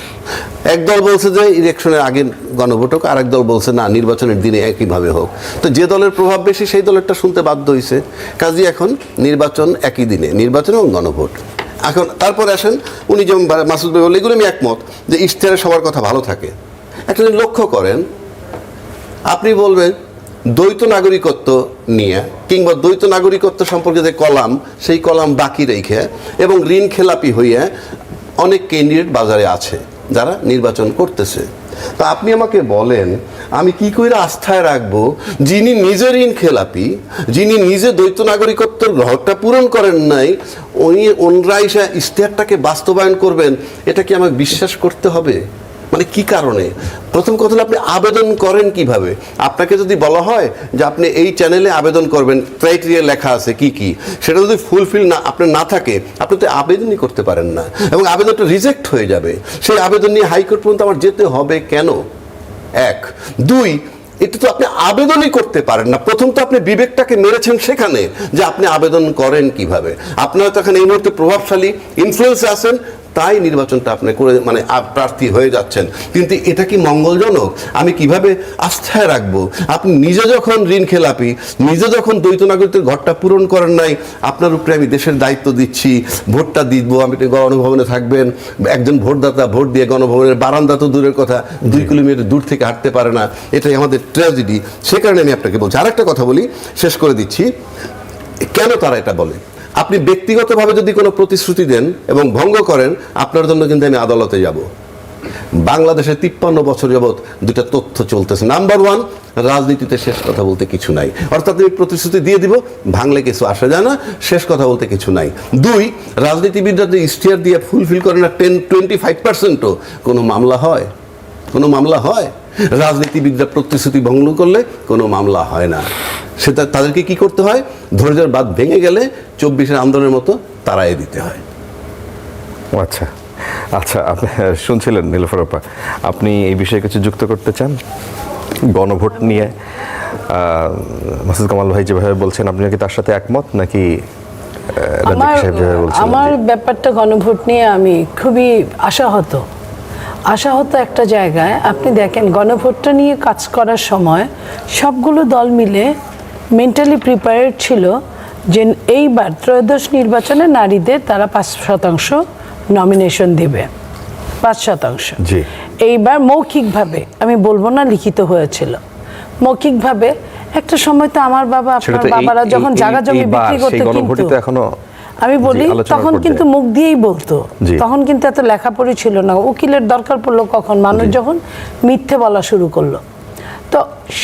একদল বলছে যে ইলেকশনের আগে গণভোট হোক, আরেক দল বলছে না নির্বাচনের দিনে একইভাবে হোক। তো যে দলের প্রভাব বেশি সেই দলেরটা শুনতে বাধ্য হয়েছে। কাজেই এখন নির্বাচন একই দিনে, নির্বাচন এবং গণভোট। এখন তারপরে আসেন, উনি যেমন মাসুদ ভাই বললেন, এগুলো আমি একমত যে ইশতেহারে সবার কথা ভালো থাকে। একটা জিনিস লক্ষ্য করেন, আপনি বলবেন দ্বৈত নাগরিকত্ব নিয়ে কিংবা দ্বৈত নাগরিকত্ব সম্পর্কে যে কলাম, সেই কলাম বাকি রেখে এবং ঋণ খেলাপি হইয়া অনেক ক্যান্ডিডেট বাজারে আছে যারা নির্বাচন করতেছে। তো আপনি আমাকে বলেন আমি কি করে আস্থায় রাখবো যিনি নিজে ঋণ খেলাপি, যিনি নিজে দ্বৈত নাগরিকত্বের ঘরটা পূরণ করেন নাই, ওনরা এসে ইশতেহারটাকে বাস্তবায়ন করবেন, এটা কি আমাকে বিশ্বাস করতে হবে? মানে কি কারণে? প্রথম কথা হলো আপনি আবেদন করেন কিভাবে? আপনাকে যদি বলা হয় যে আপনি এই চ্যানেলে আবেদন করবেন, ক্রাইটেরিয়া লেখা আছে কি কি, সেটা যদি ফুলফিল না আপনার না থাকে, আপনি তো আবেদনই করতে পারেন না এবং আবেদনটা রিজেক্ট হয়ে যাবে। সেই আবেদন নিয়ে হাইকোর্ট পর্যন্ত আমার যেতে হবে কেন? 1, 2, এটা তো আপনি আবেদনই করতে পারেন না। প্রথম তো আপনি বিবেকটাকে মেরেছেন সেখানে যে আপনি আবেদন করেন কিভাবে। আপনারা তো এখন এই মুহূর্তে প্রভাবশালী ইনফ্লুয়েন্সে আছেন, তাই নির্বাচনটা আপনি করে মানে প্রার্থী হয়ে যাচ্ছেন। কিন্তু এটা কি মঙ্গলজনক? আমি কিভাবে আস্থায় রাখবো? আপনি নিজে যখন ঋণ খেলাপি, নিজে যখন দ্বৈত নাগরিকদের ঘরটা পূরণ করেন নাই, আপনার উপরে আমি দেশের দায়িত্ব দিচ্ছি, ভোটটা দিব, আপনি গণভবনে থাকবেন, একজন ভোটদাতা ভোট দিয়ে গণভবনের বারান্দা তো দূরের কথা 2 কিলোমিটার দূর থেকে হাঁটতে পারে না, এটাই আমাদের ট্র্যাজেডি। সে কারণে আমি আপনাকে বলছি। আরেকটা কথা বলি, শেষ করে দিচ্ছি, কেন তারা এটা বলে। আপনি ব্যক্তিগতভাবে যদি কোনো প্রতিশ্রুতি দেন এবং ভঙ্গ করেন, আপনার জন্য কিন্তু আমি আদালতে যাব। বাংলাদেশে 53 বছর যাবৎ 2টা তথ্য চলতেছে। নাম্বার 1, রাজনীতিতে শেষ কথা বলতে কিছু নাই। অর্থাৎ আমি প্রতিশ্রুতি দিয়ে দিব, ভাঙলে কিছু আসা যায় না, শেষ কথা বলতে কিছু নাই। 2, রাজনীতিবিদরা যদি ইশতেহার দিয়ে ফুলফিল করে না 10-25%ও, কোনো মামলা হয়? কোনো মামলা হয়? রাজনীতিবিদরা প্রতিশ্রুতি ভঙ্গ করলে কোনো মামলা হয় না। সেটা তাদেরকে কি করতে হয়? ধৈর্যের বাঁধ ভেঙে গেলে 24-এর আন্দোলনের মতো তাড়াই দিতে হয়। আচ্ছা। আচ্ছা, আপনি শুনছিলেন নীলুফার আপা, আপনি এই বিষয়ে কিছু যুক্ত করতে চান গণভোট নিয়ে? মাসুদ কামাল ভাই যেভাবে বলছেন, আপনি কি তার সাথে একমত, নাকি রাজ্জাক সাহেব যেভাবে বলছেন? আমার ব্যাপারটা গণভোট নিয়ে আমি খুবই আশাহত একটা জায়গায়। আপনি দেখেন, গণভোটটা নিয়ে কাজ করার সময় সবগুলো দল মিলে মেন্টালি প্রিপেয়ার্ড ছিল যে এইবার ত্রয়োদশ নির্বাচনে নারীদের তারা 5% নমিনেশন দেবে, 5%। জি। এইবার মৌখিকভাবে, আমি বলবো না লিখিত হয়েছিল, মৌখিকভাবে একটা সময় তো আমার বাবা, সেটা আপনার তো বাবারা যখন জায়গা জমি এইবার বিক্রি করতে, সেই গণভোটই কিন্তু তো এখনো আমি বলি আলোচনার তখন পর্যায়ে। কিন্তু মুখ দিয়েই বলতো, জি। তখন কিন্তু এত লেখাপড়ি ছিল না, উকিলের দরকার পড়লো কখন, মানুষ যখন মিথ্যে বলা শুরু করলো। তো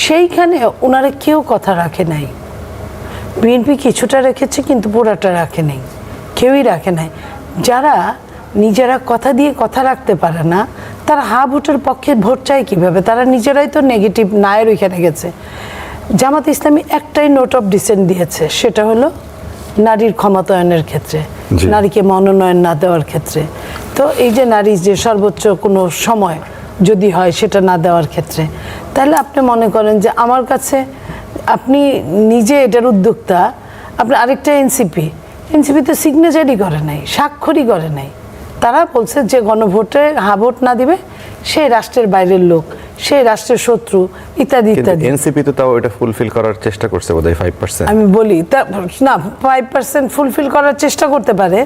সেইখানে ওনারা কেউ কথা রাখে নাই। বিএনপি কিছুটা রেখেছে কিন্তু পুরাটা রাখে নাই, কেউই রাখে নাই। যারা নিজেরা কথা দিয়ে কথা রাখতে পারে না, তারা হা ভোটের পক্ষে ভোট চায় কিভাবে? তারা নিজেরাই তো নেগেটিভ নায়ের ওইখানে গেছে। জামাত ইসলামী একটাই নোট অফ ডিসেন্ট দিয়েছে, সেটা হলো নারীর ক্ষমতায়নের ক্ষেত্রে, জি। নারীকে মনোনয়ন না দেওয়ার ক্ষেত্রে। তো এই যে নারী যে সর্বোচ্চ কোনো সময় যদি হয় সেটা না দেওয়ার ক্ষেত্রে, তাহলে আপনি মনে করেন যে আমার কাছে আপনি নিজে এটার উদ্যোক্তা, আপনি আরেকটা এনসিপি তো সিগনেচারই করে নাই, স্বাক্ষরই করে নাই। তারা বলছে যে গণভোটে হা ভোট না দিবে সেই রাষ্ট্রের বাইরের লোক, সেই রাষ্ট্রের শত্রু, ইত্যাদি ইত্যাদি। এনসিপি তো তাও এটা ফুলফিল করার চেষ্টা করছে বোধহয় 5%। আমি বলি না, 5% ফুলফিল করার চেষ্টা করতে পারে,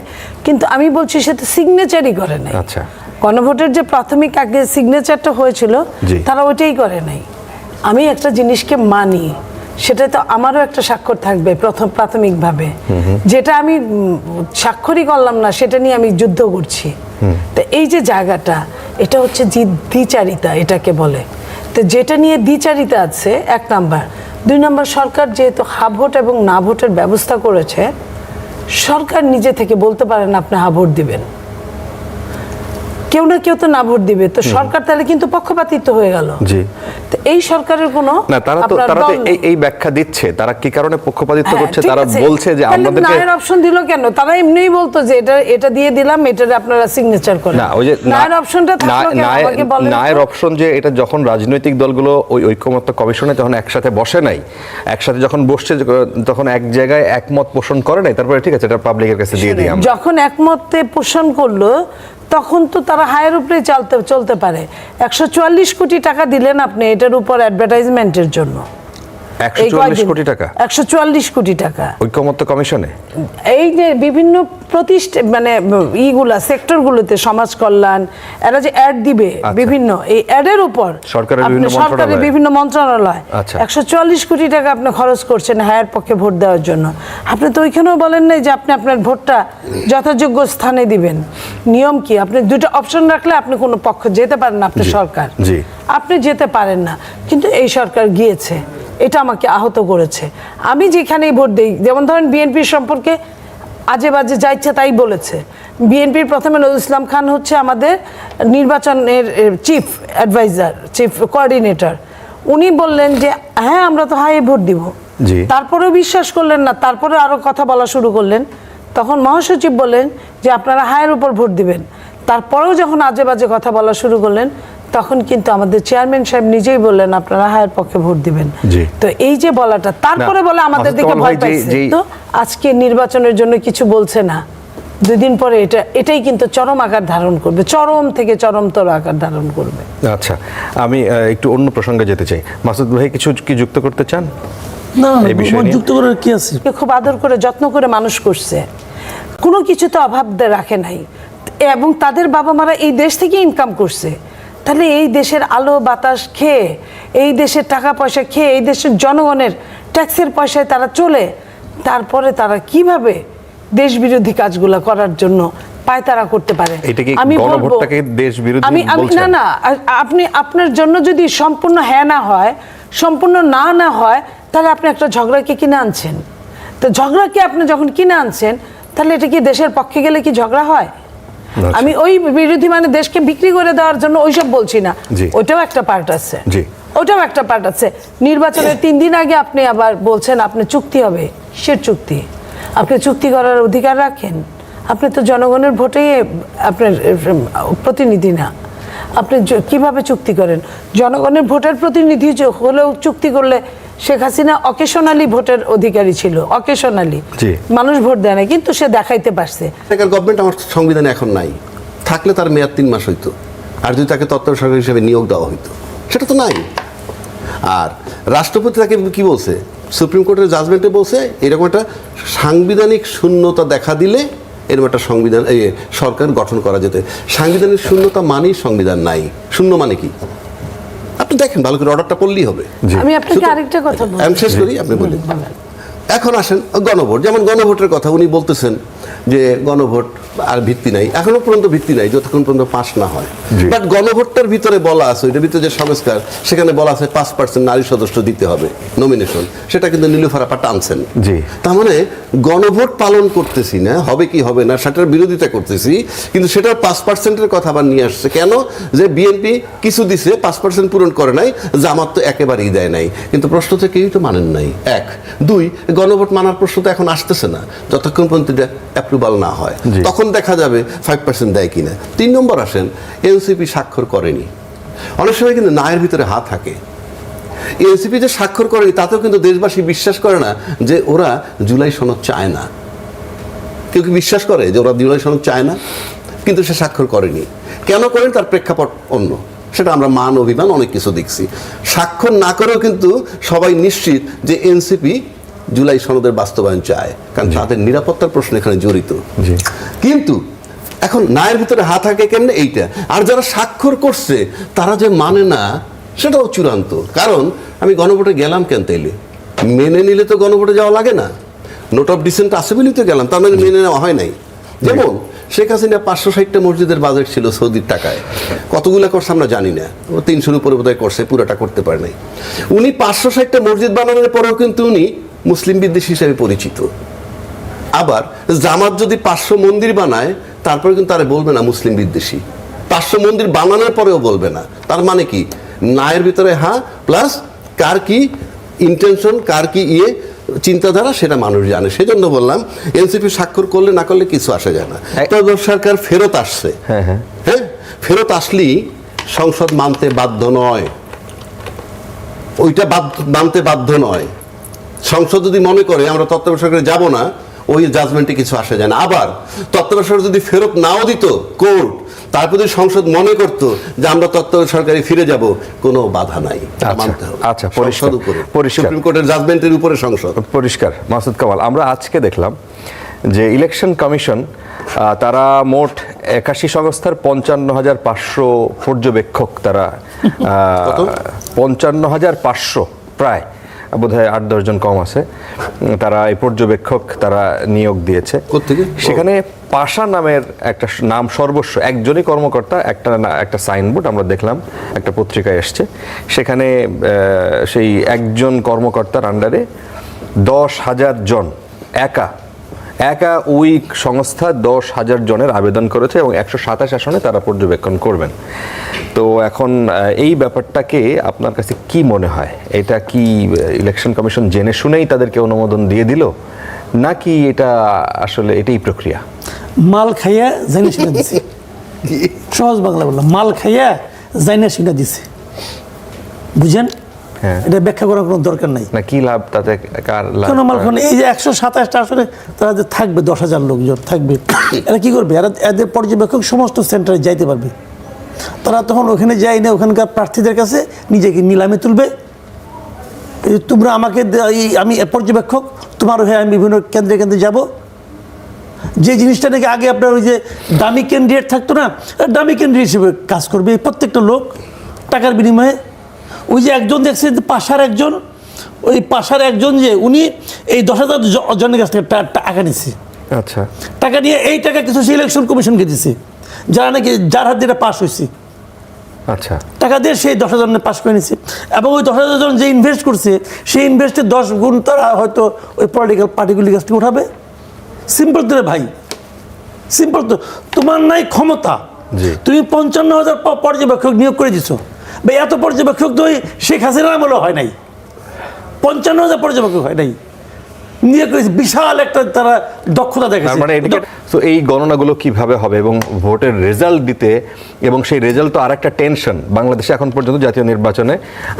কিন্তু আমি বলছি সে তো সিগনেচারই করে নাই। আচ্ছা। গণভোটের যে প্রাথমিক আগে সিগনেচারটা হয়েছিল, জি। তারা ওইটাই করে নাই। আমি একটা জিনিসকে মানি, সেটা তো আমারও একটা স্বাক্ষর থাকবে প্রাথমিকভাবে, যেটা আমি স্বাক্ষরই করলাম না সেটা নিয়ে আমি যুদ্ধ করছি। তো এই যে জায়গাটা, এটা হচ্ছে দ্বিচারিতা এটাকে বলে। তো যেটা নিয়ে দ্বিচারিতা আছে, 1 নাম্বার। 2 নাম্বার, সরকার যেহেতু হা ভোট এবং না ভোটের ব্যবস্থা করেছে, সরকার নিজে থেকে বলতে পারে না আপনি হা ভোট দিবেন, কেউ না কেউ তো না ভোট দিবে। তো সরকার তাহলে কিন্তু পক্ষপাতিত্ব হয়ে গেল। জি। তো এই সরকারের কোনো না, তারা তো আপনার দল নেই। এই ব্যাখ্যা দিচ্ছে, তারা কি কারণে পক্ষপাতিত্ব হ্যাঁ, করছে? ঠিক তারা আছে। বলছে যে তাহলে আমাদেরকে নায়ের অপশন দিল কেন? তারা এমনিই বলতো যে এটা দিয়ে দিলাম, এটা আপনারা সিগনেচার করেন। না, ওই যে নায়ের অপশনটা থাকলো কেন আমাকে বলেন। নায়ের অপশন যে এটা যখন রাজনৈতিক দলগুলো ওই ঐকমত্য কমিশনে যখন একসাথে বসে নাই, একসাথে যখন বসছে, তখন এক জায়গায় একমত পোষণ করে নাই, তারপরে ঠিক আছে এটা পাবলিকের কাছে দিয়ে দিই আমরা। যখন একমতে পোষণ করলো, তখন তো তারা হায়ের উপরে চলতে পারে। 144 কোটি টাকা দিলেন আপনি এটার উপর অ্যাডভার্টাইজমেন্টের জন্য। 144 কোটি টাকা 144 কোটি টাকা ঐকমত্য কমিশনে। এই যে বিভিন্ন প্রতিষ্ঠান, মানে ইগুলা সেক্টরগুলোতে, সমাজ কল্যাণ, এরা যে অ্যাড দিবে বিভিন্ন, এই অ্যাডের উপর সরকারের বিভিন্ন মন্ত্রণালয় 144 কোটি টাকা আপনি খরচ করছেন হায়ের পক্ষে ভোট দেওয়ার জন্য। আপনি তো ওইখানেও বলেন নাই যে আপনি আপনার ভোটটা যথাযোগ্য স্থানে দিবেন। নিয়ম কি? আপনি দুটো অপশন রাখলে আপনি কোনো পক্ষ যেতে পারেন না, আপনি সরকার, আপনি যেতে পারেন না। কিন্তু এই সরকার গিয়েছে, এটা আমাকে আহত করেছে। আমি যেখানেই ভোট দিই, যেমন ধরেন বিএনপির সম্পর্কে আজে বাজে যা ইচ্ছা তাই বলেছে। বিএনপির প্রথমে নজরুল ইসলাম খান হচ্ছে আমাদের নির্বাচনের চিফ অ্যাডভাইজার, চিফ কোঅর্ডিনেটর। উনি বললেন যে হ্যাঁ আমরা তো হাই ভোট দিব, তারপরেও বিশ্বাস করলেন না, তারপরে আরো কথা বলা শুরু করলেন। তখন মহাসচিব বললেন যে আপনারা হায়ের উপর ভোট দিবেন, তারপরেও যখন আজে বাজে কথা বলা শুরু করলেন, তখন কিন্তু আমাদের চেয়ারম্যান সাহেব নিজেই বললেন আপনারা হায়ের পক্ষে ভোট দিবেন। তো এই যে বলাটা, তারপরে বলে আমাদের দিকে ভয় পাইছে। তো আজকে নির্বাচনের জন্য কিছু বলছে না, 2 দিন পরে এটাই কিন্তু চরম আকার ধারণ করবে, চরম থেকে চরমতর আকার ধারণ করবে। আচ্ছা, আমি একটু অন্য প্রসঙ্গে যেতে চাই। মাসুদ ভাই কিছু কি যুক্ত করতে চান? না, যুক্ত করার কি আছে? খুব আদর করে যত্ন করে মানুষ করছে, কোনো কিছু তো অভাব রাখে নাই, এবং তাদের বাবা মারা এই দেশ থেকে ইনকাম করছে। তাহলে এই দেশের আলো বাতাস খেয়ে, এই দেশের টাকা পয়সা খেয়ে, এই দেশের জনগণের ট্যাক্সের পয়সায় তারা চলে, তারপরে তারা কিভাবে দেশ বিরোধী কাজগুলো করার জন্য পায়তারা করতে পারে? আমি বলবো আমি না, আপনি আপনার জন্য যদি সম্পূর্ণ হ্যাঁ না হয়, সম্পূর্ণ না হয়, তাহলে আপনি একটা ঝগড়াকে কিনে আনছেন। তো ঝগড়াকে আপনি যখন কিনে আনছেন, তাহলে এটা কি দেশের পক্ষে গেলে কি ঝগড়া হয়? আমি ওই বিরোধী মানে দেশকে বিক্রি করে দেওয়ার জন্য ওইসব বলছি না, ওইটাও একটা পার্ট আছে, ওইটাও একটা পার্ট আছে। নির্বাচনের 3 দিন আগে আপনি আবার বলছেন আপনি চুক্তি হবে, কিসের চুক্তি? আপনি চুক্তি করার অধিকার রাখেন? আপনি তো জনগণের ভোটেই আপনার প্রতিনিধি না, আপনি কিভাবে চুক্তি করেন? জনগণের ভোটের প্রতিনিধি হলেও চুক্তি করলে শেখ হাসিনা অকেশনালি ভোটের অধিকারী ছিল, অকেশনালি মানুষ ভোট দেয় না, কিন্তু সে দেখাইতে পারছে। গভর্নমেন্ট আমার সংবিধানে এখন নাই, থাকলে তার মেয়াদ 3 মাস হইতো, আর যদি তাকে তত্ত্বাবধায়ক সরকার হিসেবে নিয়োগ দেওয়া হইতো, সেটা তো নাই। আর রাষ্ট্রপতি তাকে কি বলছে, সুপ্রিম কোর্টের জাজমেন্টে বলছে এরকম একটা সাংবিধানিক শূন্যতা দেখা দিলে এরকম একটা সংবিধান সরকার গঠন করা যেতে। সাংবিধানিক শূন্যতা মানেই সংবিধান নাই। শূন্য মানে কি আপনি দেখেন, ভালো করে অর্ডারটা পড়লেই হবে। আমি আপনাকে আরেকটা কথা বলবো, আমি শেষ করি, আপনি বলেন। এখন আসেন গণভোট, যেমন গণভোটের কথা উনি বলতেছেন যে গণভোট আর ভিত্তি নাই, এখনো পর্যন্ত ভিত্তি নাই যতক্ষণ পর্যন্ত পাস না হয়। বাট গণভোটটার ভিতরে বলা আছে, ওইটার ভিতরে যে সংস্কার, সেখানে বলা আছে 5% নারী সদস্য দিতে হবে নমিনেশন, সেটা কিন্তু নীলুফার আপা টানছেন। তার মানে গণভোট পালন করতেছি না, হবে কি হবে না সেটার বিরোধিতা করতেছি, কিন্তু সেটার 5%-এর কথা আবার নিয়ে আসছে কেন? যে বিএনপি কিছু দিছে, 5% পূরণ করে নাই, জামাত তো একেবারেই দেয় নাই। কিন্তু প্রশ্ন তো কেউই তো মানেন নাই। 1, 2, গণভোট মানার প্রশ্ন তো এখন আসতেছে না যতক্ষণ পর্যন্ত অ্যাপ্রুভাল না হয়, তখন দেখা যাবে 5% দেয় কিনা। 3 নম্বর আসেন, এনসিপি স্বাক্ষর করেনি। অনেক সময় কিন্তু নায়ের ভিতরে হাত থাকে। এনসিপি যে স্বাক্ষর করেনি তাতেও কিন্তু দেশবাসী বিশ্বাস করে না যে ওরা জুলাই সনদ চায় না। কেউ কি বিশ্বাস করে যে ওরা জুলাই সনদ চায় না? কিন্তু সে স্বাক্ষর করেনি। কেন করেন তার প্রেক্ষাপট অন্য, সেটা আমরা মান অভিমান অনেক কিছু দেখছি। স্বাক্ষর না করেও কিন্তু সবাই নিশ্চিত যে এনসিপি জুলাই সনদের বাস্তবায়ন চায়, কারণ তাদের নিরাপত্তার প্রশ্ন এখানে জড়িত। কিন্তু এখন নায়ের ভিতরে হাত থাকে কেন এইটা, আর যারা স্বাক্ষর করছে তারা যে মানে না সেটাও চূড়ান্ত। কারণ আমি গণভোটে গেলাম কেন তাইলে? মেনে নিলে তো গণভোটে যাওয়া লাগে না, নোট অফ ডিসেন্ট আছে বলেই তো গেলাম, তার মানে মেনে নেওয়া হয় নাই। যেমন শেখ হাসিনা 560টা মসজিদের বাজেট ছিল সৌদির টাকায়, কতগুলো করছে আমরা জানি না, ও 300-র উপরে বোধহয় করছে, পুরোটা করতে পারে নাই। উনি 560টা মসজিদ বানানোর পরেও কিন্তু উনি মুসলিম বিদ্বেষী হিসেবে পরিচিত। আবার জামাত যদি 500 মন্দির বানায় তারপরে কিন্তু তারা বলবে না মুসলিম বিদ্বেষী, 500 মন্দির বানানোর পরেও বলবে না। তার মানে কি? নায়ের ভিতরে হ্যাঁ, প্লাস কার কি ইন্টেনশন, কার কি চিন্তাধারা সেটা মানুষ জানে। সেজন্য বললাম এনসিপি স্বাক্ষর করলে না করলে কিছু আসে যায় না। তবে সরকার ফেরত আসছে, হ্যাঁ, ফেরত আসলেই সংসদ মানতে বাধ্য নয়, ওইটা মানতে বাধ্য নয়। সংসদ যদি মনে করে আমরা তত্ত্বাবধায়ক সরকারে যাব না, ওই জাজমেন্টে কিছু আসে যায় না। আবার তত্ত্বাবধায়ক সরকার যদি ফেরত নাও দিত কোর্ট, তারপর যদি সংসদ মনে করতো যে আমরা তত্ত্বাবধায়ক সরকারে ফিরে যাব, কোনো বাধা নাই, মানতে হবে। আচ্ছা, পরিষ্কার, সুপ্রিম কোর্টের জাজমেন্টের উপরে সংসদ পরিষ্কার। মাসুদ কামাল, আমরা আজকে দেখলাম যে ইলেকশন কমিশন তারা মোট 81 সংস্থার 55,500 পর্যবেক্ষক, তারা 55,500 প্রায় বোধহয় 8-10 জন কম আছে, তারা এই পর্যবেক্ষক তারা নিয়োগ দিয়েছে। সেখানে পাশা নামের একটা নাম সর্বস্ব, একজনই কর্মকর্তা, একটা সাইনবোর্ড আমরা দেখলাম, একটা পত্রিকায় এসছে, সেখানে সেই একজন কর্মকর্তার আন্ডারে 10,000 জন একা ওই সংস্থা 10,000 জনের আবেদন করেছে এবং 127 আসনে তারা পর্যবেক্ষণ করবেন। তো এখন এই ব্যাপারটাকে আপনার কাছে কি মনে হয়? এটা কি ইলেকশন কমিশন জেনে শুনেই তাদেরকে অনুমোদন দিয়ে দিল, নাকি এটা আসলে এটাই প্রক্রিয়া? মাল খাইয়া জানি শুনে দিছে, সহজ বাংলা বললাম, মাল খাইয়া জানি শুনে দিছে, বুঝেন? এটা ব্যাখ্যা করার কোনো দরকার নাই। না কি লাভ তাতে, কার লাভ? কোনো মাল খান, এই যে 127টা আসলে তারা যে থাকবে, 10,000 লোকজন থাকবে, এরা কি করবে? এদের পর্যবেক্ষক সমস্ত সেন্টারে যাইতে পারবে, তারা তখন ওখানে যায় না, ওখানকার প্রার্থীদের কাছে নিজেকে নিলামে তুলবে। তোমরা আমাকে, আমি পর্যবেক্ষক, তোমার হয়ে আমি বিভিন্ন কেন্দ্রে কেন্দ্রে যাব। যে জিনিসটা নাকি আগে আপনার ওই যে দামি ক্যান্ডিডেট থাকতো না, দামি ক্যান্ডিডেট হিসেবে কাজ করবে প্রত্যেকটা লোক টাকার বিনিময়ে। ওই যে একজন দেখছে পাশার একজন, ওই পাশার একজন যে উনি এই 10,000 জনের কাছ থেকে টাকা নিচ্ছে। আচ্ছা, টাকা নিয়ে এই টাকা কিছু ইলেকশন কমিশনকে দিচ্ছে, যারা নাকি যার হাত দিয়ে পাস হয়েছে। আচ্ছা, টাকা দিয়ে সেই 10,000 জনে পাস করে নিচ্ছে, এবং ওই 10,000 জন যে ইনভেস্ট করছে সেই ইনভেস্টের 10 গুণ তারা হয়তো ওই পলিটিক্যাল পার্টিগুলির কাছ থেকে উঠাবে। সিম্পল তো ভাই, সিম্পল তো। তোমার নাই ক্ষমতা, তুমি 55,000 পর্যবেক্ষক নিয়োগ করে দিছো ভাই। এত পর্যবেক্ষক তো ওই শেখ হাসিনার আমলেও হয় নাই, 55,000 পর্যবেক্ষক হয় নাই। নিয়ে করেছে বিশাল একটা তারা দক্ষতা দেখেছে। মানে তো এই গণনাগুলো কিভাবে হবে এবং ভোটের রেজাল্ট দিতে, এবং সেই রেজাল্ট তো আরেকটা টেনশন বাংলাদেশে এখন পর্যন্ত জাতীয় নির্বাচনে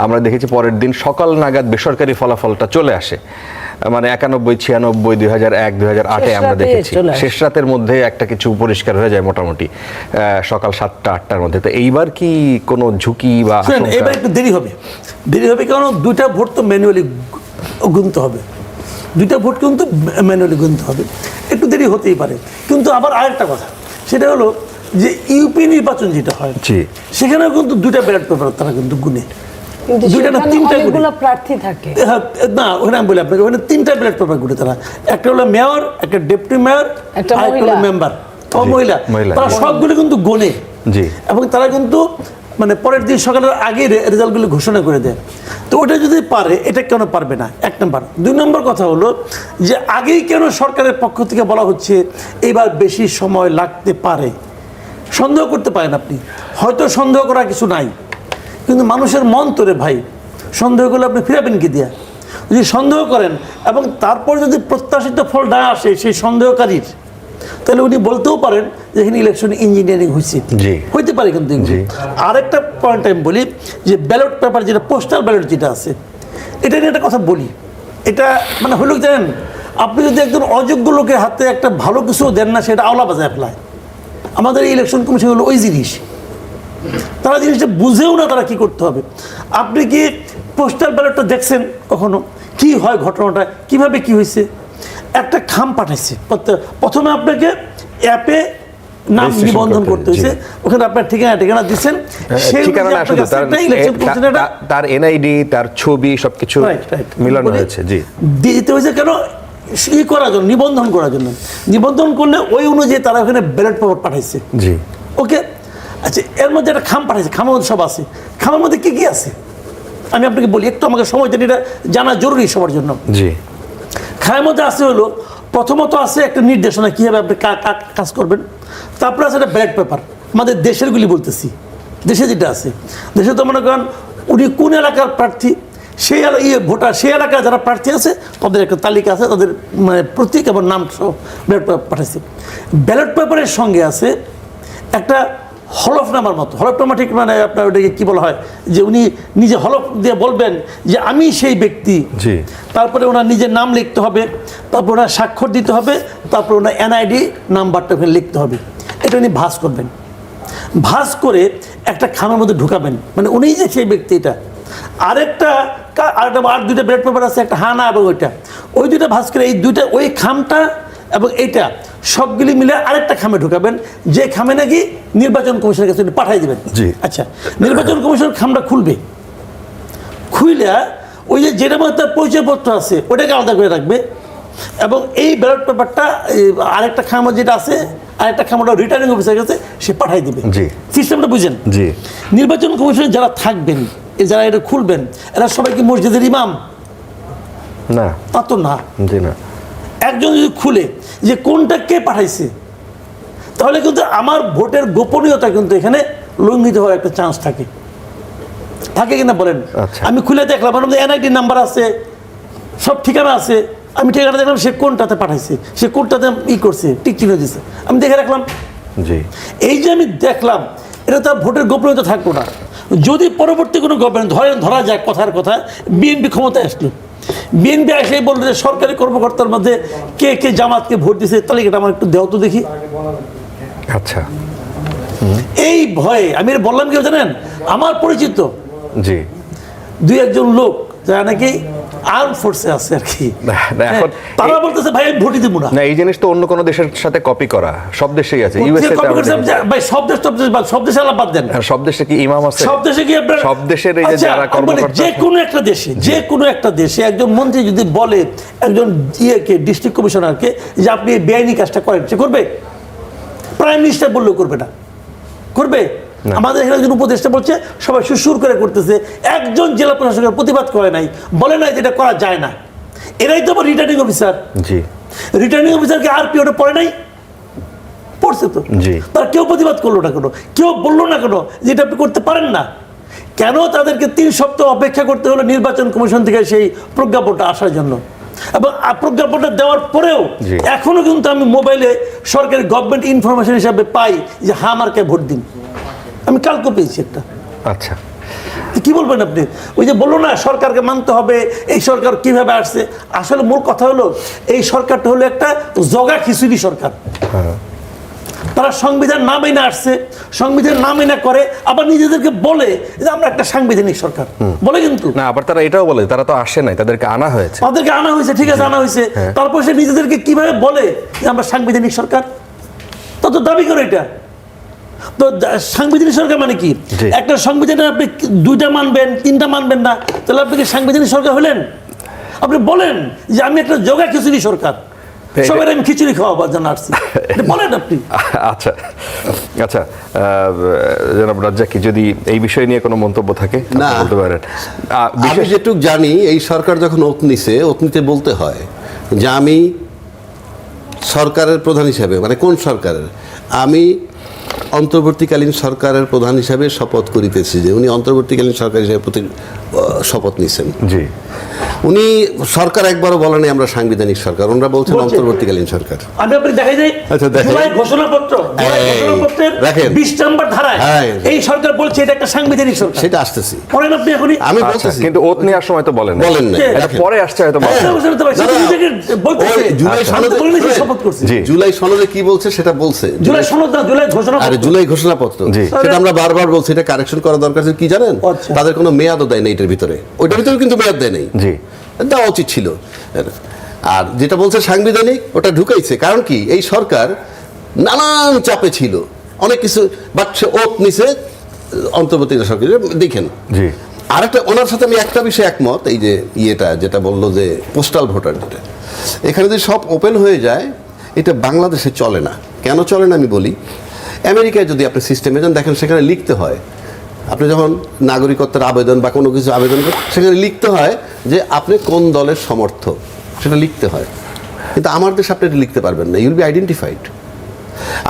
আমরা দেখেছি পরের দিন সকাল নাগাদ বেসরকারি ফলাফলটা চলে আসে, মানে 91, 96, 2001, 2008 আমরা দেখেছি শেষ রাতের মধ্যে একটা কিছু পরিষ্কার হয়ে যায় মোটামুটি সকাল 7টা 8টার মধ্যে। তো এইবার কি কোনো ঝুঁকি বা এবার একটু দেরি হবে কারণ 2টা ভোট তো ম্যানুয়ালি গুনতে হবে, 2টা ভোট কিন্তু ম্যানুয়ালি গুনতে হবে, একটু দেরি হতেই পারে। কিন্তু আবার আরেকটা কথা, সেটা হলো যে ইউপি নির্বাচন যেটা হয় সেখানেও কিন্তু 2টা ব্যালট পেপার তারা কিন্তু গুনে, কিন্তু 2টা না 3টা অনেকগুলো প্রার্থী থাকে। না ওখানে আমি বলি আপনাকে, ওখানে 3টা ব্যালট পেপার গুনে তারা, একটা হলো মেয়র, একটা ডেপুটি মেয়র, একটা হলো মেম্বার ও মহিলা, তারা সবগুলো কিন্তু গোনে এবং তারা কিন্তু মানে পরের দিন সকালের আগে রেজাল্টগুলো ঘোষণা করে দেয়। তো ওটা যদি পারে, এটা কেন পারবে না? 1 নম্বর। 2 নম্বর কথা হলো যে আগেই কেন সরকারের পক্ষ থেকে বলা হচ্ছে এবার বেশি সময় লাগতে পারে? সন্দেহ করতে পারেন আপনি, হয়তো সন্দেহ করা কিছু নাই, কিন্তু মানুষের মন তোরে ভাই, সন্দেহ করলে আপনি ফিরাবেন কি দিয়া? যদি সন্দেহ করেন এবং তারপর যদি প্রত্যাশিত ফল না আসে সেই সন্দেহকারীর, তাহলে উনি বলতেও পারেন যে এখানে ইলেকশন ইঞ্জিনিয়ারিং হয়েছে, হইতে পারে। কিন্তু আরেকটা পয়েন্ট আমি বলি যে ব্যালট পেপার যেটা পোস্টাল ব্যালট যেটা আছে, এটা নিয়ে একটা কথা বলি। এটা মানে হলো জানেন, আপনি যদি একজন অযোগ্য লোকের হাতে একটা ভালো কিছু দেন না, সেটা আওলা বাজায় ফেলায়। আমাদের এই ইলেকশন কমিশন হলো ওই জিনিস, তারা জিনিসটা বুঝেও না তারা কি করতে হবে। আপনি কি পোস্টাল ব্যালটটা দেখছেন কখনো? কি হয় ঘটনাটা, কিভাবে কি হয়েছে? একটা খাম পাঠাইছে, প্রথমে আপনাকে অ্যাপে নাম নিবন্ধন করতে হয়েছে, ওখানে আপনার ঠিকানা দিচ্ছেন, তার এনআইডি, তার ছবি সবকিছু মিলানো হয়েছে। দিতে হয়েছে কেন? করার জন্য, নিবন্ধন করার জন্য। নিবন্ধন করলে ওই অনুযায়ী তারা ওখানে ব্যালট পেপার পাঠাইছে। ওকে, আচ্ছা, এর মধ্যে একটা খাম পাঠাইছে, খামের মধ্যে সব আছে। খামের মধ্যে কি কি আছে আমি আপনাকে বলি, একটু আমাকে সময় দেন, এটা জানা জরুরি সবার জন্য। খামের মধ্যে আছে হলো, প্রথমত আছে একটা নির্দেশনা কীভাবে আপনি কাজ করবেন, তারপরে আছে একটা ব্যালট পেপার। আমাদের দেশেরগুলি বলতেছি, দেশে যেটা আছে, দেশে তো মনে করেন উনি কোন এলাকার প্রার্থী, সেই ভোটার, সেই এলাকায় যারা প্রার্থী আছে তাদের একটা তালিকা আছে, তাদের মানে প্রতীক এবং নাম সহ ব্যালট পেপার পাঠাইছে। ব্যালট পেপারের সঙ্গে আছে একটা হলফনামার মতো, হলফনামা ঠিক মানে আপনার ওটাকে কী বলা হয়, যে উনি নিজে হলফ দিয়ে বলবেন যে আমি সেই ব্যক্তি, তারপরে ওনার নিজের নাম লিখতে হবে, তারপর ওনার স্বাক্ষর দিতে হবে, তারপর ওনার এনআইডি নাম্বারটা ওখানে লিখতে হবে। এটা উনি ভাঁজ করবেন, ভাঁজ করে একটা খামের মধ্যে ঢুকাবেন, মানে উনি যে সেই ব্যক্তি এটা। আর 2টা ব্যালট পেপার আছে, একটা হানা এবং ওইটা, ওই 2টা ভাঁজ করে এই 2টা, ওই খামটা এবং এইটা সবগুলি মিলে আরেকটা খামে ঢুকাবেন, যে খামে নাকি নির্বাচন কমিশনের কাছে পাঠিয়ে দেবেন। আচ্ছা, নির্বাচন কমিশন খামটা খুলবে, খুইলে ওই যে যেটা মধ্যে তার পরিচয়পত্র আছে ওটাকে আলাদা করে রাখবে, এবং এই ব্যালট পেপারটা আরেকটা খাম যেটা আছে, আরেকটা খামটা রিটার্নিং অফিসারের কাছে সে পাঠিয়ে দেবে। সিস্টেমটা বুঝেন? নির্বাচন কমিশনে যারা থাকবেন, যারা এটা খুলবেন, এরা সবাই কি মসজিদের ইমাম? না, তা তো না। একজন যদি খুলে যে কোনটা কে পাঠাইছে, তাহলে কিন্তু আমার ভোটের গোপনীয়তা কিন্তু এখানে লঙ্ঘিত হওয়ার একটা চান্স থাকে কিনা বলেন? আমি খুলে দেখলাম, আমার মধ্যে এনআইডি নাম্বার আছে, সব ঠিকানা আছে, আমি ঠিকানা দেখলাম সে কোনটাতে পাঠাইছে, সে কোনটাতে করছে, টিক চিহ্ন দিচ্ছে, আমি দেখে রাখলাম। এই যে আমি দেখলাম, এটা তো ভোটের গোপনীয়তা থাকলো না। যদি পরবর্তী কোনো গভর্নমেন্ট ধরা যায়, কথার কথা বিএনপি ক্ষমতায় আসলো, বিএনপি এসে বললো যে সরকারি কর্মকর্তার মধ্যে কে কে জামাতকে ভোট দিয়েছে তালিকাটা আমার একটু দেও তো দেখি। আচ্ছা, এই ভয়ে আমি বললাম কি জানেন, আমার পরিচিত 2-1 লোক যারা নাকি আর্ম ফোর্সে আছে আর কি, তারা বলতেছে ভাই আমি ভোটই দিব না। এই জিনিস তো অন্য কোনো দেশের সাথে কপি করা, সব দেশেই আছে। ইউএসএ ভাই সব দেশে আলাপ বাদ দেন, সব দেশে কি ইমাম আছে? সব দেশে কি আপনার সব দেশের এই যে যারা কর্মকর্তা, যে কোনো একটা দেশে একজন মন্ত্রী যদি বলে একজন ডিস্ট্রিক্ট কমিশনারকে যে আপনি বেআইনি কাজটা করেন, সে করবে? প্রাইম মিনিস্টার বললেও করবে না, করবে? আমাদের এখানে একজন উপদেষ্টা বলছে, সবাই সুর করে করতেছে, একজন জেলা প্রশাসকের প্রতিবাদ করে নাই, বলে নাই যেটা করা যায় না। এরাই তো আবার রিটার্নিং অফিসার। রিটার্নিং অফিসারকে আরপি ওটা পড়ে নাই? পড়ছে তো। তারা কেউ প্রতিবাদ করলো না কেন, কেউ বললো না কেন যেটা আপনি করতে পারেন না? কেন তাদেরকে 3 সপ্তাহ অপেক্ষা করতে হলো নির্বাচন কমিশন থেকে সেই প্রজ্ঞাপনটা আসার জন্য? এবং প্রজ্ঞাপনটা দেওয়ার পরেও জি। এখনো কিন্তু আমি মোবাইলে সরকারি গভর্নমেন্ট ইনফরমেশন হিসাবে পাই যে হামারকে ভোট দিন। আমি কালকে পেয়েছি একটা। আচ্ছা, কি বলবেন আপনি? ওই যে বললো না সরকারকে মানতে হবে, এই সরকার কিভাবে আসছে, আসলে মূল কথা হলো এই সরকারটা হলো একটা জগা খিচুড়ি সরকার। তারা সংবিধান না মেনে আসছে, সংবিধান না মেনে করে, আবার নিজেদেরকে বলে যে আমরা একটা সাংবিধানিক সরকার বলে, কিন্তু না আবার তারা এটাও বলে তারা তো আসে নাই, তাদেরকে আনা হয়েছে। তাদেরকে আনা হয়েছে, ঠিক আছে আনা হয়েছে, তারপর সে নিজেদেরকে কিভাবে বলে যে আমরা সাংবিধানিক সরকার, তত দাবি করে এটা। তো সাংবিধানিক সরকার মানে কি? জি। একটা সংবিধানে আপনি 2টা মানবেন, 3টা মানবেন না, তাহলে আপনি কি সাংবিধানিক সরকার হলেন? আপনি বলেন যে আমি একটা জগা খিচুড়ি সরকার, সবাই আমি খিচুড়ি খাওয়াবার জন্য আসছি, এটা বলেন আপনি। আচ্ছা আচ্ছা, জনাব রাজ্জাকি, যদি এই বিষয় নিয়ে কোনো মন্তব্য থাকে না। আপনি বলতে পারেন। আমি যেটুক জানি, এই সরকার যখন ওত নিছে, ওত নিতে বলতে হয় যে আমি সরকারের প্রধান হিসাবে, মানে কোন সরকারের, আমি অন্তর্বর্তীকালীন সরকারের প্রধান হিসাবে শপথ করিতেছি, যে উনি অন্তর্বর্তীকালীন সরকার হিসাবে শপথ নিছেন। জি, উনি সরকার একবারও বলে নাই আমরা সাংবিধানিক সরকার, ওনারা বলছেন বলছে। অন্তর্বর্তীকালীন সরকার। আমি আপনি দেখাই যাই আচ্ছা, দেখাই। জুলাই ঘোষণাপত্র, জুলাই এই, ঘোষণাপত্রের দেখেন। 20 নম্বর ধারায় হ্যাঁ। এই সরকার বলছে এটা একটা সাংবিধানিক সরকার। সেটা আসতেছি, পড়েন আপনি এখনই। আমি আচ্ছা, বলতেছি, কিন্তু ওত নেওয়ার সময় তো বলেন বলেন না। এটা দেখেন। পরে আসছে হয়তো হ্যাঁ। বলেন। বুঝতে পারছি, না, না, নিজেকে বলতেছে। ওই জুলাই আমি তো সনদে- বলিনি যে শপথ করছি। জি। জুলাই সনদে কি বলছে সেটা বলছে। জুলাই সনদ না, জুলাই ঘোষণাপত্র। আরে জুলাই ঘোষণাপত্র, জি। সেটা আমরা বারবার বলছি, এটা কারেকশন করা দরকার আছে। কি জানেন, আচ্ছা। তাদের কোনো মেয়াদও দেয় না এটার ভিতরে, ওইটার ভিতরে কিন্তু মেয়াদ দেয় নাই, জি। দেওয়া উচিত ছিল। আর যেটা বলছে সাংবিধানিক, ওটা ঢুকাইছে। কারণ কি, এই সরকার নানান চাপে ছিল, অনেক কিছু, বাট সে ওত নিছে অন্তর্বর্তী সরকার। দেখেন, জি। আরেকটা, ওনার সাথে আমি একটা বিষয়ে একমত, এই যে ইয়েটা যেটা বললো যে পোস্টাল ভোটার, যেটা এখানে যদি সব ওপেন হয়ে যায়, এটা বাংলাদেশে চলে না। কেন চলে না আমি বলি। আমেরিকায় যদি আপনি সিস্টেমে যান, দেখেন সেখানে লিখতে হয়, আপনি যখন নাগরিকত্বের আবেদন বা কোনো কিছু আবেদন করেন, সেখানে লিখতে হয় যে আপনি কোন দলের সমর্থক, সেটা লিখতে হয়। কিন্তু আমার দেশে আপনি এটা লিখতে পারবেন না, ইউল বি আইডেন্টিফাইড।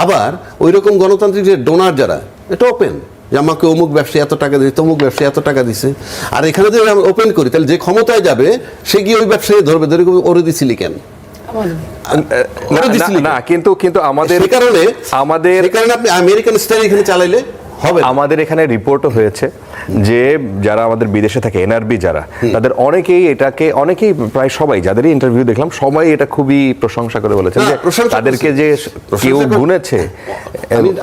আবার ওই রকম গণতান্ত্রিক যে ডোনার যারা, এটা ওপেন, যে আমাকে অমুক ব্যবসায়ী এত টাকা দিচ্ছে, তমুক ব্যবসায়ী এত টাকা দিছে। আর এখানে যদি আমরা ওপেন করি, তাহলে যে ক্ষমতায় যাবে সে গিয়ে ওই ব্যবসায়ী ধরবে, ধরে ওরে দিছিলি কেন, না, ওরে দিছিলি না, কেন? কিন্তু আমাদের সেই কারণে আপনি আমেরিকান স্টাইল এখানে চালাইলে হবে না। আমাদের এখানে রিপোর্টও হয়েছে যে যারা আমাদের বিদেশে থাকে, এনআরবি যারা, তাদের অনেকেই প্রায় সবাই যাদেরই ইন্টারভিউ দেখলাম, সবাই এটা খুবই প্রশংসা করে বলেছেন না, যে প্রশংসা তাদেরকে করছে। যে কেউ প্রশংসা গুনেছে।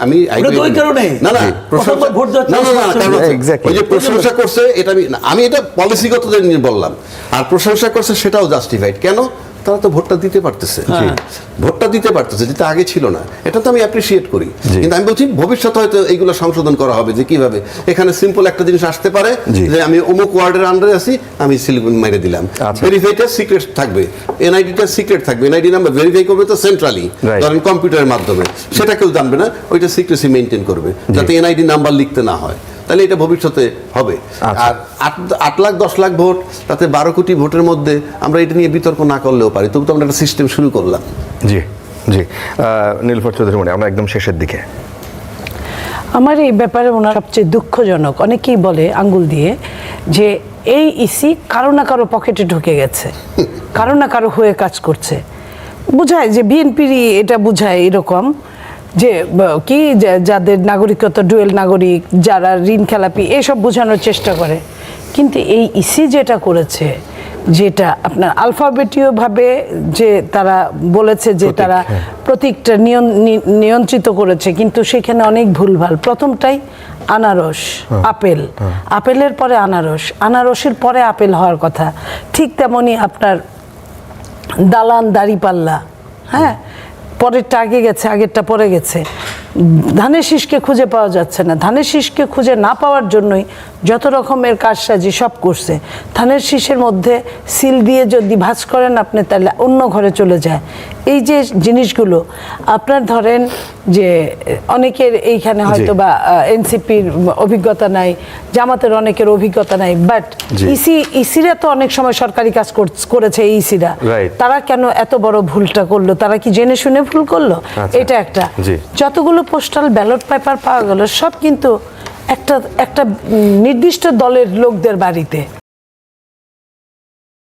আমি ওটা তো ওই কারণে। না না, প্রশংসা ভোট দেওয়ার না না না, চান্স কারণ আছে। Exactly. ওই যে প্রশংসা করছে, এটা আমি এটা পলিসিগত নিয়ে বললাম, আর প্রশংসা করছে সেটাও জাস্টিফাইড। কেন? তারা তো ভোটটা দিতে পারতেছে, ভোটটা দিতে পারতেছে, যেটা আগে ছিল না। এটা তো আমি অ্যাপ্রিসিয়েট করি, কিন্তু আমি বলছি ভবিষ্যতে হয়তো এইগুলো সংশোধন করা হবে, যে কিভাবে এখানে সিম্পল একটা জিনিস আসতে পারে, জি। যে আমি অমুক ওয়ার্ডের আন্ডারে আছি, আমি সিলিপ মেরে দিলাম, আচ্ছা। ভেরিফাইটা সিক্রেট থাকবে, এনআইডিটা সিক্রেট থাকবে, এনআইডি নাম্বার ভেরিফাই করবে তো সেন্ট্রালি, Right. ধরেন কম্পিউটারের মাধ্যমে, সেটা কেউ জানবে না, ওইটা সিক্রেসি মেনটেন করবে, যাতে এনআইডি নাম্বার লিখতে না হয়। তাহলে এটা ভবিষ্যতে হবে। আচ্ছা। আর 8 লাখ 10 লাখ ভোট, তাতে 12 কোটি ভোটের মধ্যে আমরা এটা নিয়ে বিতর্ক না করলেও পারি, তবু তো আমরা একটা সিস্টেম শুরু করলাম। জি জি, নীলুফার চৌধুরী মনি, আমরা একদম শেষের দিকে। আমার এই ব্যাপারে ওনার সবচেয়ে দুঃখজনক, অনেকেই বলে আঙ্গুল দিয়ে যে এই ইসি কারো না কারো পকেটে ঢুকে গেছে, কারো না কারো হয়ে কাজ করছে। বুঝায় যে বিএনপিরই এটা বুঝায় এরকম যে কি যাদের নাগরিকত্ব, ডুয়েল নাগরিক, যারা ঋণ খেলাপি, এসব বোঝানোর চেষ্টা করে। কিন্তু এই ইসি যেটা করেছে, যেটা আপনার আলফাবেটীয়ভাবে যে তারা বলেছে যে তারা প্রতীকটা নিয়ন্ত্রিত করেছে, কিন্তু সেখানে অনেক ভুলভাল। প্রথমটাই আনারস, আপেল, আপেলের পরে আনারস, আনারসের পরে আপেল হওয়ার কথা। ঠিক তেমনি আপনার দালান দাড়িপাল্লা, হ্যাঁ, পরেরটা আগে গেছে, আগেরটা পরে গেছে। ধানের শীষকে খুঁজে পাওয়া যাচ্ছে না। ধানের শীষকে খুঁজে না পাওয়ার জন্যই যত রকমের কারসাজি সব করছে। ধানের শীষের মধ্যে সিল দিয়ে যদি ভাঁজ করেন আপনি, তাহলে অন্য ঘরে চলে যায়। এই যে জিনিসগুলো আপনার ধরেন যে অনেকের এইখানে হয়তো বা এনসিপির অভিজ্ঞতা নাই, জামাতের অনেকের অভিজ্ঞতা নাই, বাট ইসিরা তো অনেক সময় সরকারি কাজ করেছে। এই ইসিরা তারা কেন এত বড় ভুলটা করলো? তারা কি জেনে শুনে ভুল করলো? এটা একটা। যতগুলো পোস্টাল ব্যালট পেপার পাওয়া গেল, সব কিন্তু একটা নির্দিষ্ট দলের লোকদের বাড়িতে।